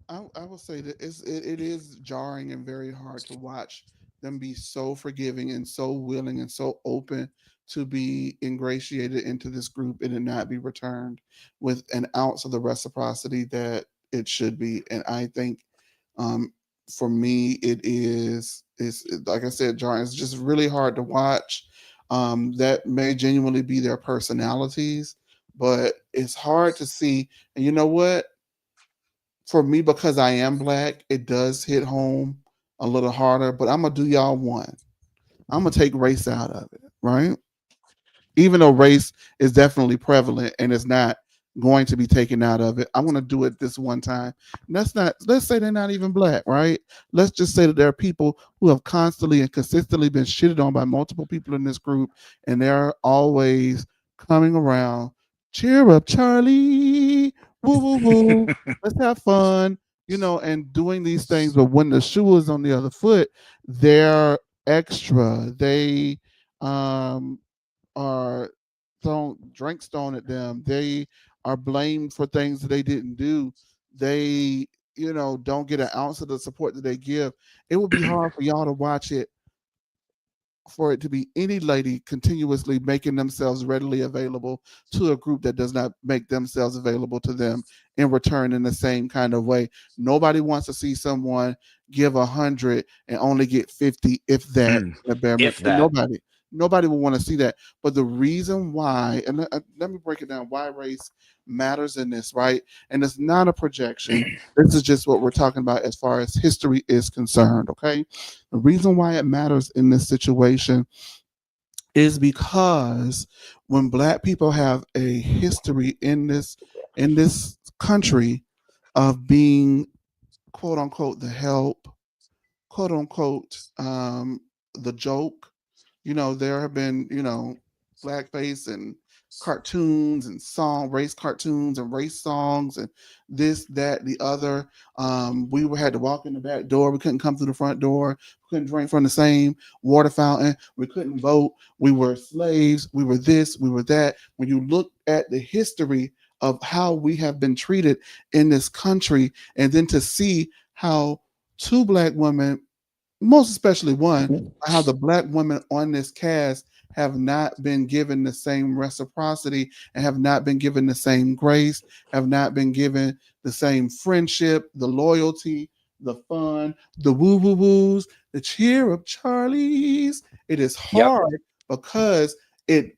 I will say that it is jarring and very hard to watch them be so forgiving and so willing and so open to be ingratiated into this group and it not be returned with an ounce of the reciprocity that it should be. And I think um, for me, is like I said, jarring. It's just really hard to watch. That may genuinely be their personalities, but it's hard to see. And you know what? For me, because I am black, it does hit home a little harder. But I'm gonna do y'all one. I'm gonna take race out of it, right? Even though race is definitely prevalent and it's not going to be taken out of it, I'm going to do it this one time. And that's not, let's say they're not even black, right? Let's just say that there are people who have constantly and consistently been shitted on by multiple people in this group, and they're always coming around. Cheer up, Charlie. Woo, woo, woo. Let's have fun, and doing these things. But when the shoe is on the other foot, they're extra. They, um, are drinks thrown at them. They are blamed for things that they didn't do. They, don't get an ounce of the support that they give. It would be hard for y'all to watch it, for it to be any lady continuously making themselves readily available to a group that does not make themselves available to them in return in the same kind of way. Nobody wants to see someone give 100 and only get 50, if that, the bare if minimum. that. Nobody will want to see that. But the reason why, and let me break it down, why race matters in this, right? And it's not a projection. This is just what we're talking about as far as history is concerned, okay? The reason why it matters in this situation is because when black people have a history in this country of being, quote unquote, the help, quote unquote, the joke. There have been, blackface and cartoons and race cartoons and race songs and this, that, the other. Had to walk in the back door. We couldn't come through the front door. We couldn't drink from the same water fountain. We couldn't vote. We were slaves. We were this. We were that. When you look at the history of how we have been treated in this country, and then to see how two black women, most especially one, how the black women on this cast have not been given the same reciprocity and have not been given the same grace, have not been given the same friendship, the loyalty, the fun, the woo woo woos, the cheer up Charlies. It is Yep. hard because it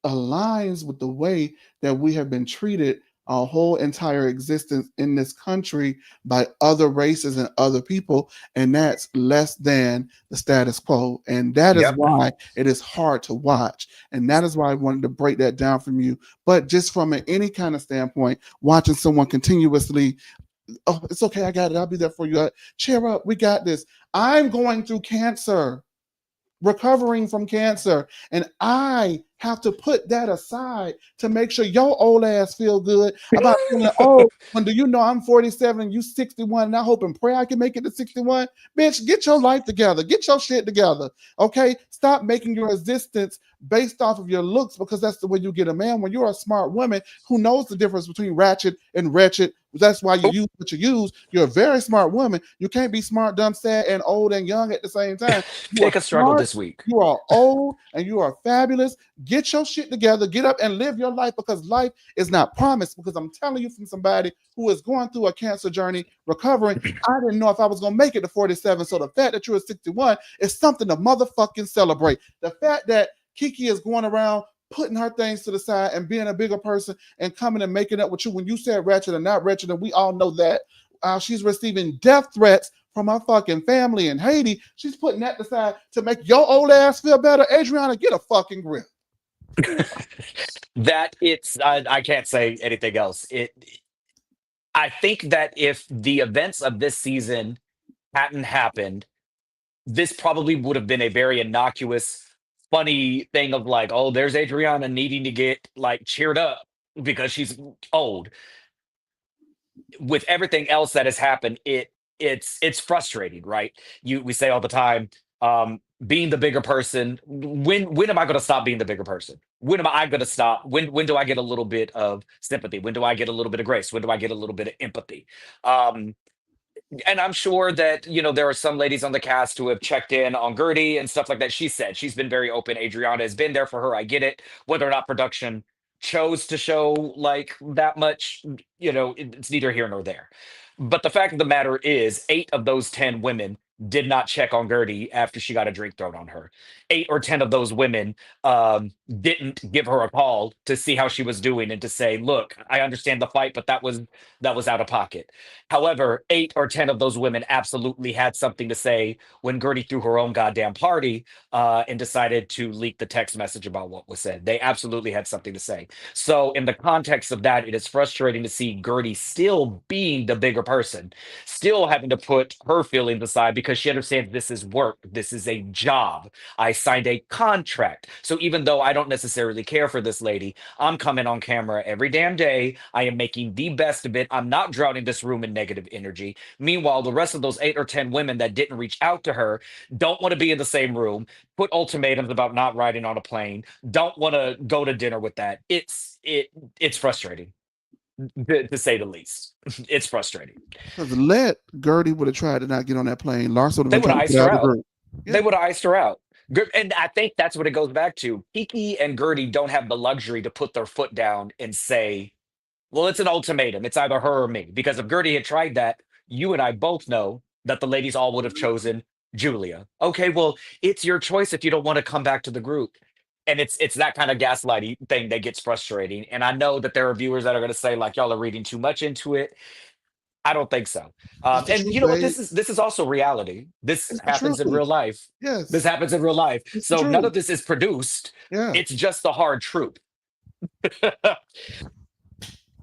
aligns with the way that we have been treated our whole entire existence in this country by other races and other people, and that's less than the status quo. And that is Yep. why it is hard to watch. And that is why I wanted to break that down from you. But just from any kind of standpoint, watching someone continuously, oh, it's okay, I got it, I'll be there for you. Cheer up, we got this. I'm going through cancer, recovering from cancer, and I have to put that aside to make sure your old ass feel good about feeling old. When do you know I'm 47 and you 61 and I hope and pray I can make it to 61? Bitch, get your life together. Get your shit together. Okay? Stop making your existence based off of your looks because that's the way you get a man. When you're a smart woman who knows the difference between ratchet and wretched, that's why you Oh, use what you use. You're a very smart woman. You can't be smart, dumb, sad, and old and young at the same time. You are pick a struggle smart, this week. you are old, and you are fabulous. Get your shit together. Get up and live your life because life is not promised. Because I'm telling you from somebody who is going through a cancer journey, recovering. I didn't know if I was going to make it to 47. So the fact that you're 61 is something to motherfucking celebrate. The fact that Kiki is going around putting her things to the side and being a bigger person and coming and making up with you when you said ratchet and not ratchet, and we all know that. She's receiving death threats from her fucking family in Haiti. She's putting that aside to make your old ass feel better. Adriana, get a fucking grip. That it's I can't say anything else. I think that if the events of this season hadn't happened, this probably would have been a very innocuous, funny thing of like, oh, there's Adriana needing to get like cheered up because she's old. With everything else that has happened, it's frustrating, right? We say all the time, being the bigger person. When am I going to stop being the bigger person? When am I going to stop? When do I get a little bit of sympathy? When do I get a little bit of grace? When do I get a little bit of empathy? Um, and I'm sure that there are some ladies on the cast who have checked in on Gertie and stuff like that. She said she's been very open. Adriana has been there for her. I get it. Whether or not production chose to show like that much, it's neither here nor there. But the fact of the matter is, 8 of those 10 women did not check on Gertie after she got a drink thrown on her. 8 or 10 of those women didn't give her a call to see how she was doing and to say, "Look, I understand the fight, but that was out of pocket." However, 8 or 10 of those women absolutely had something to say when Gertie threw her own goddamn party and decided to leak the text message about what was said. They absolutely had something to say. So, in the context of that, it is frustrating to see Gertie still being the bigger person, still having to put her feelings aside because she understands this is work, this is a job. I signed a contract. So, even though I don't necessarily care for this lady, I'm coming on camera every damn day. I am making the best of it. I'm not drowning this room in negative energy. Meanwhile, the rest of those 8 or 10 women that didn't reach out to her don't want to be in the same room, put ultimatums about not riding on a plane, don't want to go to dinner with that. It's frustrating to say the least. It's frustrating. Because let Gertie would have tried to not get on that plane. Larsa would have They been would trying have to get iced out her of the out. group. They Yeah, would have iced her out. And I think that's what it goes back to. Kiki and Gertie don't have the luxury to put their foot down and say, well, it's an ultimatum. It's either her or me. Because if Gertie had tried that, you and I both know that the ladies all would have chosen Julia. Okay, well, it's your choice if you don't want to come back to the group. And it's that kind of gaslighting thing that gets frustrating. And I know that there are viewers that are going to say like y'all are reading too much into it. I don't think so. that's the And truth, you know what? babe. This is also reality. This It's the happens in truth. real life. This Yes, happens in real life. it's the So none truth. of this is produced. Yeah. It's just the hard truth.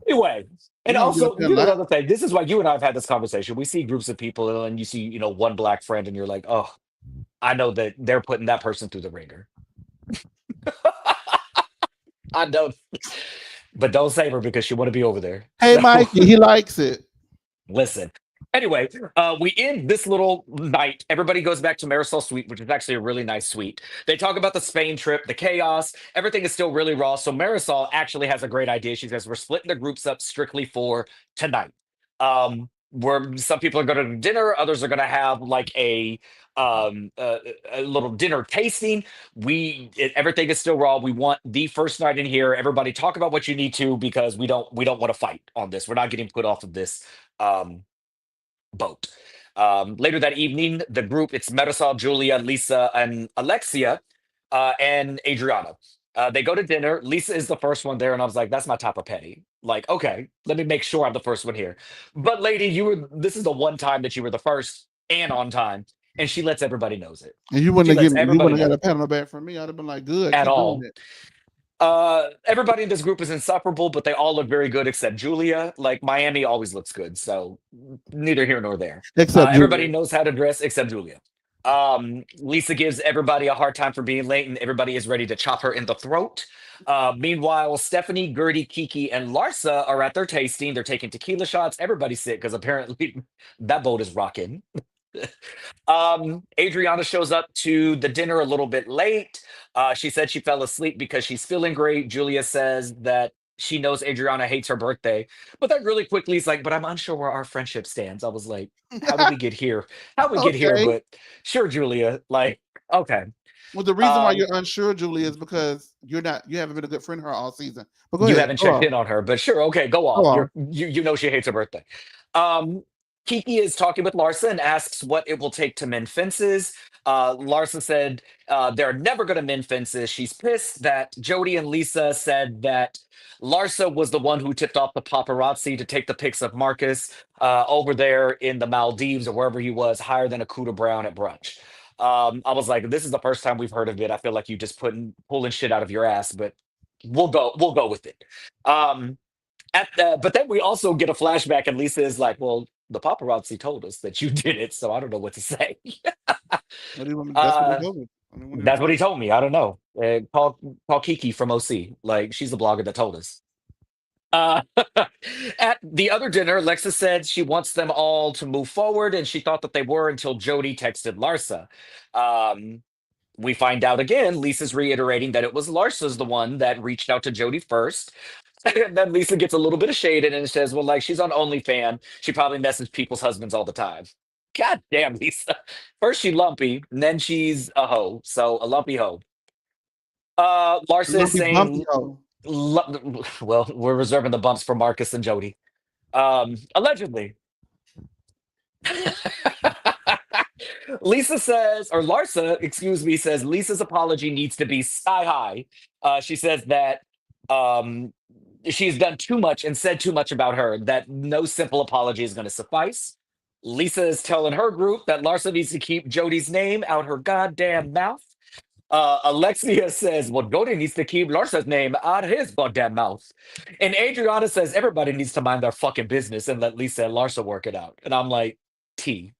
Anyway, We and don't get up also there and here's lie. another thing. This is why you and I have had this conversation. We see groups of people, and you see, one black friend, and you're like, oh, I know that they're putting that person through the ringer. I know, but don't save her because she want to be over there. Hey, So Mikey, he likes it. listen. Anyway, we end this little night. Everybody goes back to Marisol Suite, which is actually a really nice suite. They talk about the Spain trip, the chaos. Everything is still really raw. So Marisol actually has a great idea. She says, we're splitting the groups up strictly for tonight. Where some people are going to dinner, others are going to have like a little dinner tasting. Everything is still raw. We want the first night in here. Everybody talk about what you need to because we don't want to fight on this. We're not getting put off of this. Boat. Later that evening, the group, it's Marisol, Julia, Lisa, and Alexia, and Adriana. They go to dinner. Lisa is the first one there, and I was like, that's my top of petty. Like, okay, let me make sure I'm the first one here. But lady, this is the one time that you were the first and on time, and she lets everybody knows it. And you She wouldn't have lets given, you everybody wouldn't have know got a it pat on the back from me. I'd have been like, good, at keep doing all. it. Everybody in this group is insufferable, but they all look very good except Julia. Like Miami always looks good, so neither here nor there. Except Everybody Julia. knows how to dress except Julia. Lisa gives everybody a hard time for being late, and everybody is ready to chop her in the throat. Meanwhile, Stephanie, Gertie, Kiki, and Larsa are at their tasting. They're taking tequila shots. Everybody's sick because apparently that boat is rocking. Adriana shows up to the dinner a little bit late. She said she fell asleep because she's feeling great. Julia says that she knows Adriana hates her birthday, but then really quickly is like, "But I'm unsure where our friendship stands." I was like, "How did we get here? How we get here?" Okay. But sure, Julia. Like, okay. Well, the reason why Um, you're unsure, Julie, is because you haven't been a good friend to her all season. But go You ahead. haven't Go checked on. in on her, but sure, okay, go Go off. on. You know she hates her birthday. Um, Kiki is talking with Larsa and asks what it will take to mend fences. Larsa said they're never going to mend fences. She's pissed that Jody and Lisa said that Larsa was the one who tipped off the paparazzi to take the pics of Marcus over there in the Maldives or wherever he was, higher than a Cuda Brown at brunch. I was like, this is the first time we've heard of it. I feel like you just pulling shit out of your ass, but we'll go with it. Um, but then we also get a flashback, and Lisa is like, "Well, the paparazzi told us that you did it, so I don't know what to say." That's what he uh, told me. I mean, what do you that's want what me he to do? told me. I don't know. Call Kiki from OC. Like she's the blogger that told us. Uh, at the other dinner, Lexa said she wants them all to move forward, and she thought that they were until Jody texted Larsa. Um, we find out again, Lisa's reiterating that it was Larsa's the one that reached out to Jody first. And then Lisa gets a little bit of shade in it and says, well, like, she's on OnlyFans. She probably messes people's husbands all the time. God damn, Lisa. First she lumpy, and then she's a hoe. So a lumpy hoe. Larsa is Lumpy bumpy saying, hoe. well, we're reserving the bumps for Marcus and Jody. Allegedly. Lisa says, or Larsa, excuse me, says Lisa's apology needs to be sky high. She says that um, she's done too much and said too much about her, that no simple apology is going to suffice. Lisa is telling her group that Larsa needs to keep Jody's name out her goddamn mouth. Alexia says, well, Jody needs to keep Larsa's name out of his goddamn mouth. And Adriana says, everybody needs to mind their fucking business and let Lisa and Larsa work it out. And I'm like, T.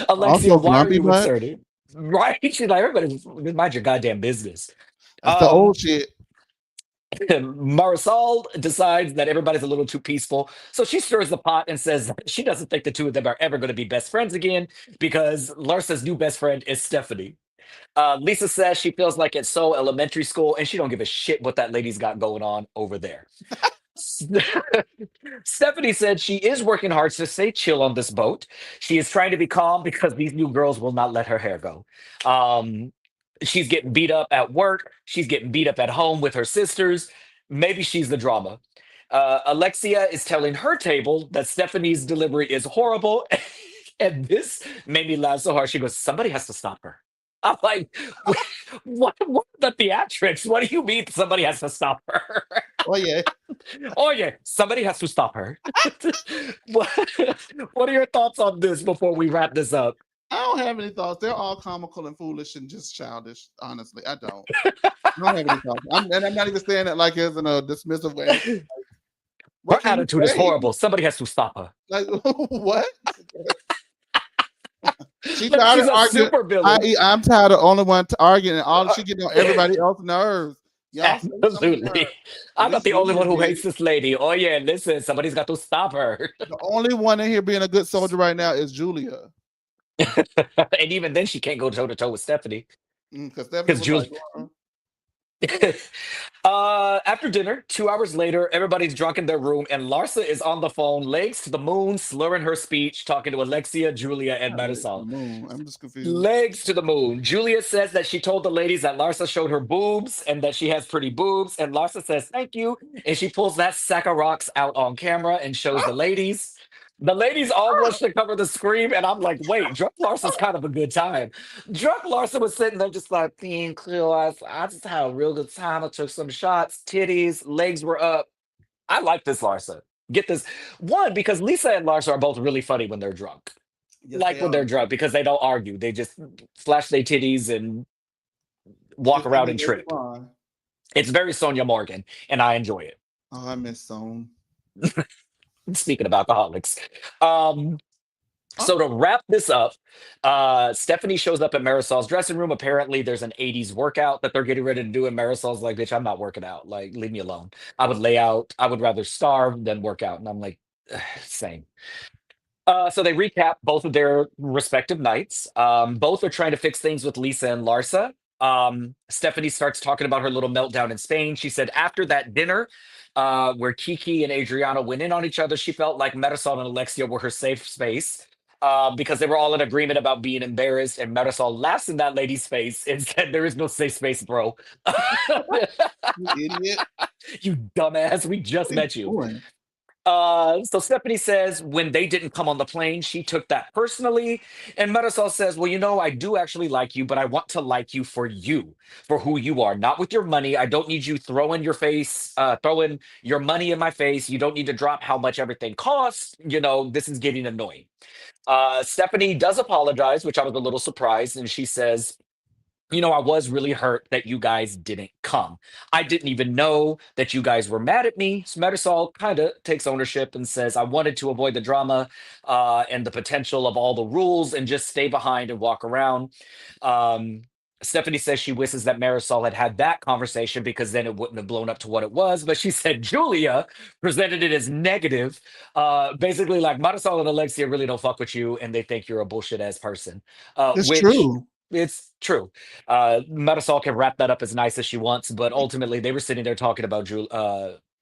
Alexia, Also, why are lumpy you butt. inserted? Right? She's like, everybody just mind your goddamn business. That's the Um, old shit. Marisol decides that everybody's a little too peaceful. So she stirs the pot and says she doesn't think the two of them are ever going to be best friends again because Larsa's new best friend is Stephanie. Lisa says she feels like it's so elementary school and she don't give a shit what that lady's got going on over there. Stephanie said she is working hard to stay chill on this boat. She is trying to be calm because these new girls will not let her hair go. Um, she's getting beat up at work. She's getting beat up at home with her sisters. Maybe she's the drama. Alexia is telling her table that Stephanie's delivery is horrible. And this made me laugh so hard. She goes, somebody has to stop her. I'm like, what the theatrics? What do you mean somebody has to stop her? Oh yeah. Oh yeah, somebody has to stop her. what, what are your thoughts on this before we wrap this up? I don't have any thoughts. They're all comical and foolish and just childish. Honestly, I don't. I don't have any thoughts. I'm not even saying that like as in a dismissive way. Her What can you attitude is say? horrible. Somebody has to stop her. Like what? She Like tired she's of a arguing. super villain. I'm tired of only one arguing, and all Uh, she getting on everybody else's nerves. Y'all say something to her. Absolutely. At I'm not least the only Julia one who did. hates this lady. Oh yeah, listen, somebody's got to stop her. The only one in here being a good soldier right now is Julia, And even then, she can't go toe to toe with Stephanie because Stephanie because was like, Julie. After dinner, 2 hours later, everybody's drunk in their room, and Larsa is on the phone, legs to the moon, slurring her speech, talking to Alexia, Julia, and "Not legs to Marisol. the moon." I'm just confused. Legs to the moon. Julia says that she told the ladies that Larsa showed her boobs and that she has pretty boobs. And Larsa says, thank you. And she pulls that sack of rocks out on camera and shows the ladies. The ladies all rush to cover the scream. And I'm like, wait, Drunk Larsa's kind of a good time. Drunk Larsa was sitting there just like, being clear. I just had a real good time. I took some shots, titties, legs were up. I like this Larsa. Get this. One, because Lisa and Larsa are both really funny when they're drunk, Yes, like they when are. they're drunk because they don't argue. They just flash their titties and walk And around then and they trip. move on. It's very Sonia Morgan, and I enjoy it. Oh, I miss Zone. Speaking of alcoholics, um, So to wrap this up, Stephanie shows up at Marisol's dressing room. Apparently, there's an 80s workout that they're getting ready to do, and Marisol's like, "Bitch, I'm not working out. Like, leave me alone. I would lay out. I would rather starve than work out." And I'm like, same. So they recap both of their respective nights. Both are trying to fix things with Lisa and Larsa. Stephanie starts talking about her little meltdown in Spain. She said after that dinner, where Kiki and Adriana went in on each other, she felt like Marisol and Alexia were her safe space. Because they were all in agreement about being embarrassed, and Marisol laughs in that lady's face and said, "There is no safe space, bro." You idiot. You dumbass, we What just are you met you. doing? So Stephanie says when they didn't come on the plane, she took that personally. And Marisol says, "Well, I do actually like you, but I want to like you, for who you are, not with your money. I don't need you throwing your money in my face. You don't need to drop how much everything costs. This is getting annoying." Stephanie does apologize, which I was a little surprised. And she says, "I was really hurt that you guys didn't come. I didn't even know that you guys were mad at me." So Marisol kind of takes ownership and says, "I wanted to avoid the drama and the potential of all the rules and just stay behind and walk around." Um, Stephanie says she wishes that Marisol had had that conversation because then it wouldn't have blown up to what it was. But she said Julia presented it as negative, basically like Marisol and Alexia really don't fuck with you and they think you're a bullshit ass person, It's which true. it's true. Marisol can wrap that up as nice as she wants, but ultimately they were sitting there talking about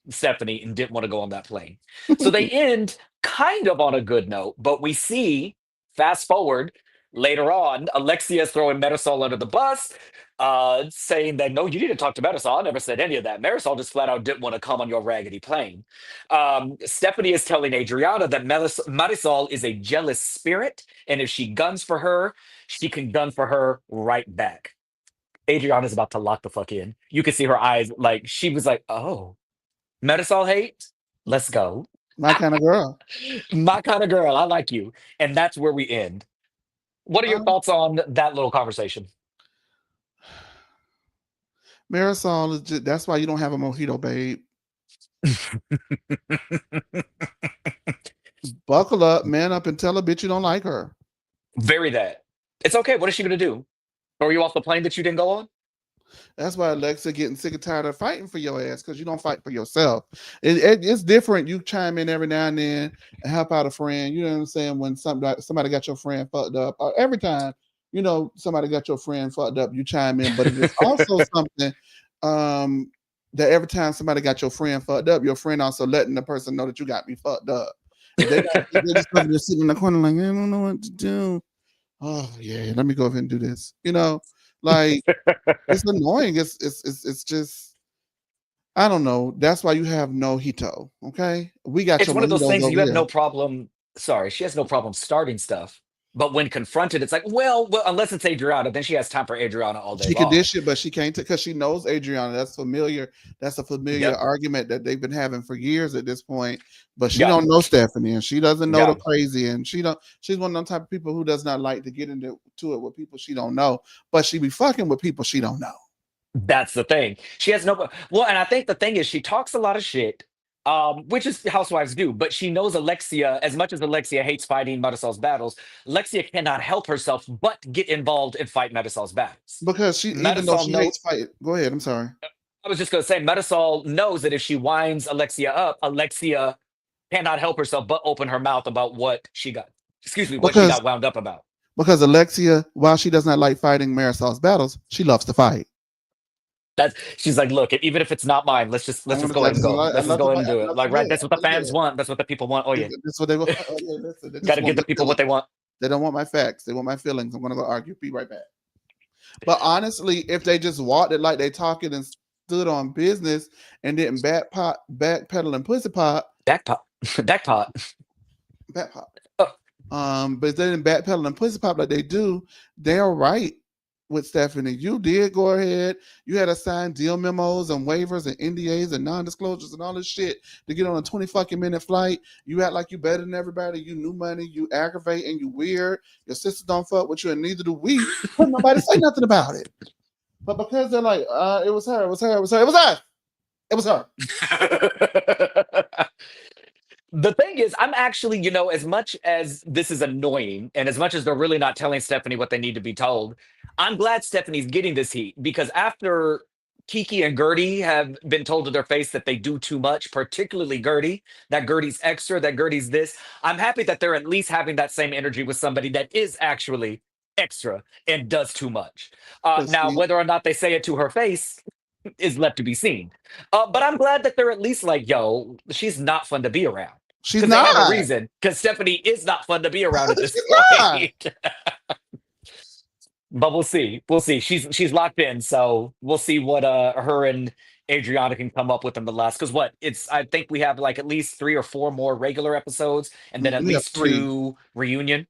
Stephanie and didn't want to go on that plane. So they end kind of on a good note, but we see, fast forward later on, Alexia is throwing Marisol under the bus, saying that no, you need to talk to Marisol. I never said any of that. Marisol just flat out didn't want to come on your raggedy plane. Stephanie is telling Adriana that Marisol is a jealous spirit, and if she guns for her, she can gun for her right back. Adriana's about to lock the fuck in. You can see her eyes, like she was like, "Oh, Marisol hate? Let's go." My kind of girl. My kind of girl. I like you. And that's where we end. What are your Um, thoughts on that little conversation? Marisol is just, that's why you don't have a mojito, babe. Buckle up, man up, and tell a bitch you don't like her. Very that. It's okay. What is she gonna do? Throw you off the plane that you didn't go on? That's why Alexa getting sick and tired of fighting for your ass because you don't fight for yourself. It's different. You chime in every now and then and help out a friend. You know what I'm saying? When somebody got your friend fucked up, or every time somebody got your friend fucked up, you chime in. But it is also something um, that every time somebody got your friend fucked up, your friend also letting the person know that you got me fucked up. If they got, if they just sitting in the corner like I don't know what to do. Oh yeah, let me go ahead and do this. Like it's annoying. It's just I don't know. That's why you have no hito. Okay, we got It's your one of those mojitos things over you have here. no problem. Sorry, she has no problem starting stuff. But when confronted, it's like, well, unless it's Adriana, then she has time for Adriana all day She can long. dish it, but she can't because she knows Adriana. That's familiar. That's a familiar Yep. argument that they've been having for years at this point. But she Yeah. don't know Stephanie, and she doesn't know the Yeah. crazy, and she don't. She's one of them type of people who does not like to get into it with people she don't know. But she be fucking with people she don't know. That's the thing. She has no well, and I think the thing is she talks a lot of shit, which is housewives do, but she knows Alexia, as much as Alexia hates fighting Marisol's battles, Alexia cannot help herself but get involved and fight Marisol's battles. Because she, even though Marisol she know hates fight, go ahead. I'm sorry. I was just gonna say Marisol knows that if she winds Alexia up, Alexia cannot help herself but open her mouth about what she Because got wound up about. Because Alexia, while she does not like fighting Marisol's battles, she loves to fight. That's she's like, look, even if it's not mine, let's just go ahead and go. I Let's just love to go ahead fight. and I do it. love to, Like, right, yeah, that's what the fans want. That's what the people want. Oh yeah. That's what they want. Oh, yeah, listen, they just Gotta want give my the people what feelings. they want. They don't want my facts. They want my feelings. I'm gonna go argue. Be right back. But honestly, if they just walked it like they talking and stood on business and didn't backpedal and pussy pop, Backpot. Backpot. back pop. Oh, But if they didn't backpedal and pussy pop like they do, they're right with Stephanie. You did go ahead. You had to sign deal memos and waivers and NDAs and non-disclosures and all this shit to get on a 20 fucking minute flight. You act like you better than everybody. You knew money. You aggravate and you weird. Your sisters don't fuck with you and neither do we. But nobody say nothing about it. But because they're like, it was her, it was her, it was her, it was us. It was her. The thing is, I'm actually, as much as this is annoying and as much as they're really not telling Stephanie what they need to be told, I'm glad Stephanie's getting this heat because after Kiki and Gertie have been told to their face that they do too much, particularly Gertie, that Gertie's extra, that Gertie's this, I'm happy that they're at least having that same energy with somebody that is actually extra and does too much. But Now, see, whether or not they say it to her face is left to be seen. But I'm glad that they're at least like, yo, she's not fun to be around she's because they have a not. reason. Because Stephanie is not fun to be around at this She's not. point. But we'll see. We'll see. She's locked in, so we'll see what her and Adriana can come up with in the last. Because what it's, I think we have like at least 3 or 4 more regular episodes, and then at We have least three. 2 reunion.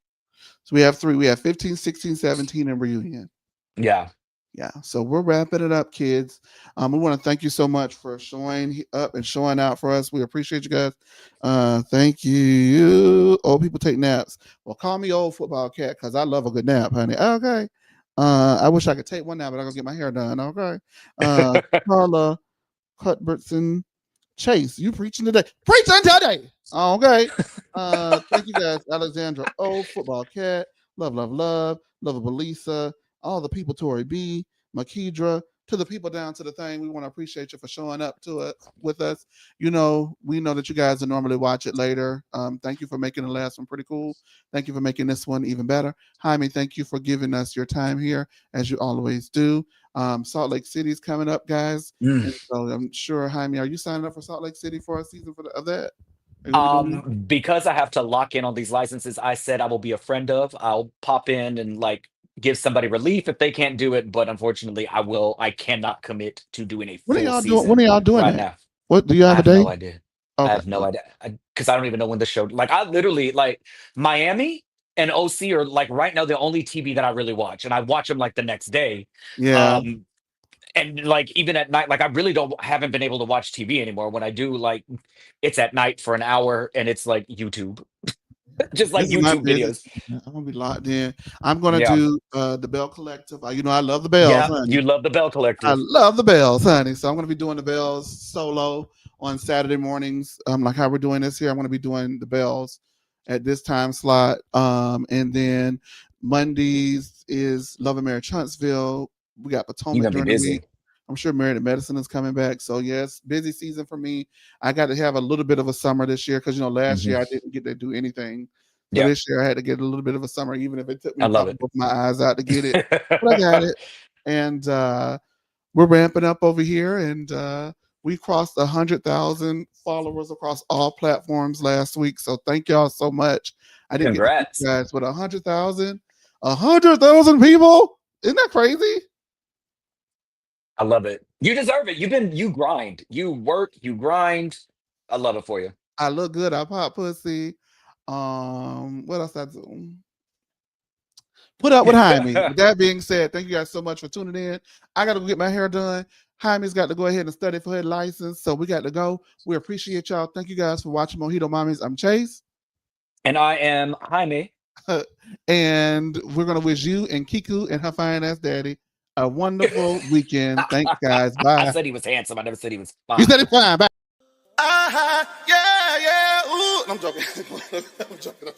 So we have three. We have 15, 16, 17, and reunion. Yeah. Yeah. So we're wrapping it up, kids. We want to thank you so much for showing up and showing out for us. We appreciate you guys. Thank you. Old people take naps. Well, call me old football cat because I love a good nap, honey. Okay. I wish I could take one now, but I'm gonna get my hair done. Okay. Carla Cuthbertson Chase, you preaching today. Preaching today. Okay. Thank you guys, Alexandra O, Football Cat, love, lovable Lisa, all the people, Tori B, Makidra, to the people down to the thing. We want to appreciate you for showing up to it with us. We know that you guys will normally watch it later. Thank you for making the last one pretty cool. Thank you for making this one even better. Jaime, thank you for giving us your time here, as you always do. Salt Lake City's coming up, guys. And so I'm sure, Jaime, are you signing up for Salt Lake City for a season of that? Are you gonna be doing that? Because I have to lock in on these licenses, I said I will be a friend of. I'll pop in and like give somebody relief if they can't do it, but unfortunately, I cannot commit to doing a When are full y'all doing? When season are y'all doing right it? now. What do you I have a have no date? idea. I Okay. have no idea because I don't even know when the show. Like I literally like Miami and OC are like right now the only TV that I really watch, and I watch them like the next day. Yeah. Um, and like even at night, like I really don't haven't been able to watch TV anymore. When I do, like it's at night for an hour, and it's like YouTube, just like This is my YouTube busy videos. season. I'm gonna be locked in. I'm gonna Yeah, do the Bell Collective. I love the bells, yeah. honey. You love the Bell I Collective. love the bells, honey. So I'm gonna be doing the bells solo on Saturday mornings. Like how we're doing this here. I'm gonna be doing the bells at this time slot. And then Mondays is Love and Marriage Huntsville. We got You're Potomac gonna be during the week. busy. I'm sure Married to Medicine is coming back. So yes, busy season for me. I got to have a little bit of a summer this year because last Hmm. year I didn't get to do anything. So Yeah, this year I had to get a little bit of a summer, even if it took I me love popping it. both my eyes out to get it. But I got it. And we're ramping up over here, and we crossed 100,000 followers across all platforms last week. So thank y'all so much. I didn't get to thank you Congrats. guys, but 100,000 people. Isn't that crazy? I love it. You deserve it. You grind. You work. You grind. I love it for you. I look good. I pop pussy. What else I do? Put up with Jaime. With that being said, thank you guys so much for tuning in. I got to go get my hair done. Jaime's got to go ahead and study for his license, so we got to go. We appreciate y'all. Thank you guys for watching Mojito Mamis. I'm Chase. And I am Jaime. And we're going to wish you and Kiku and her fine ass daddy a wonderful weekend. Thanks, guys. I Bye. said he was handsome. I never said he was You fine. said it's fine. Bye. Yeah, yeah. Ooh. I'm joking. I'm joking.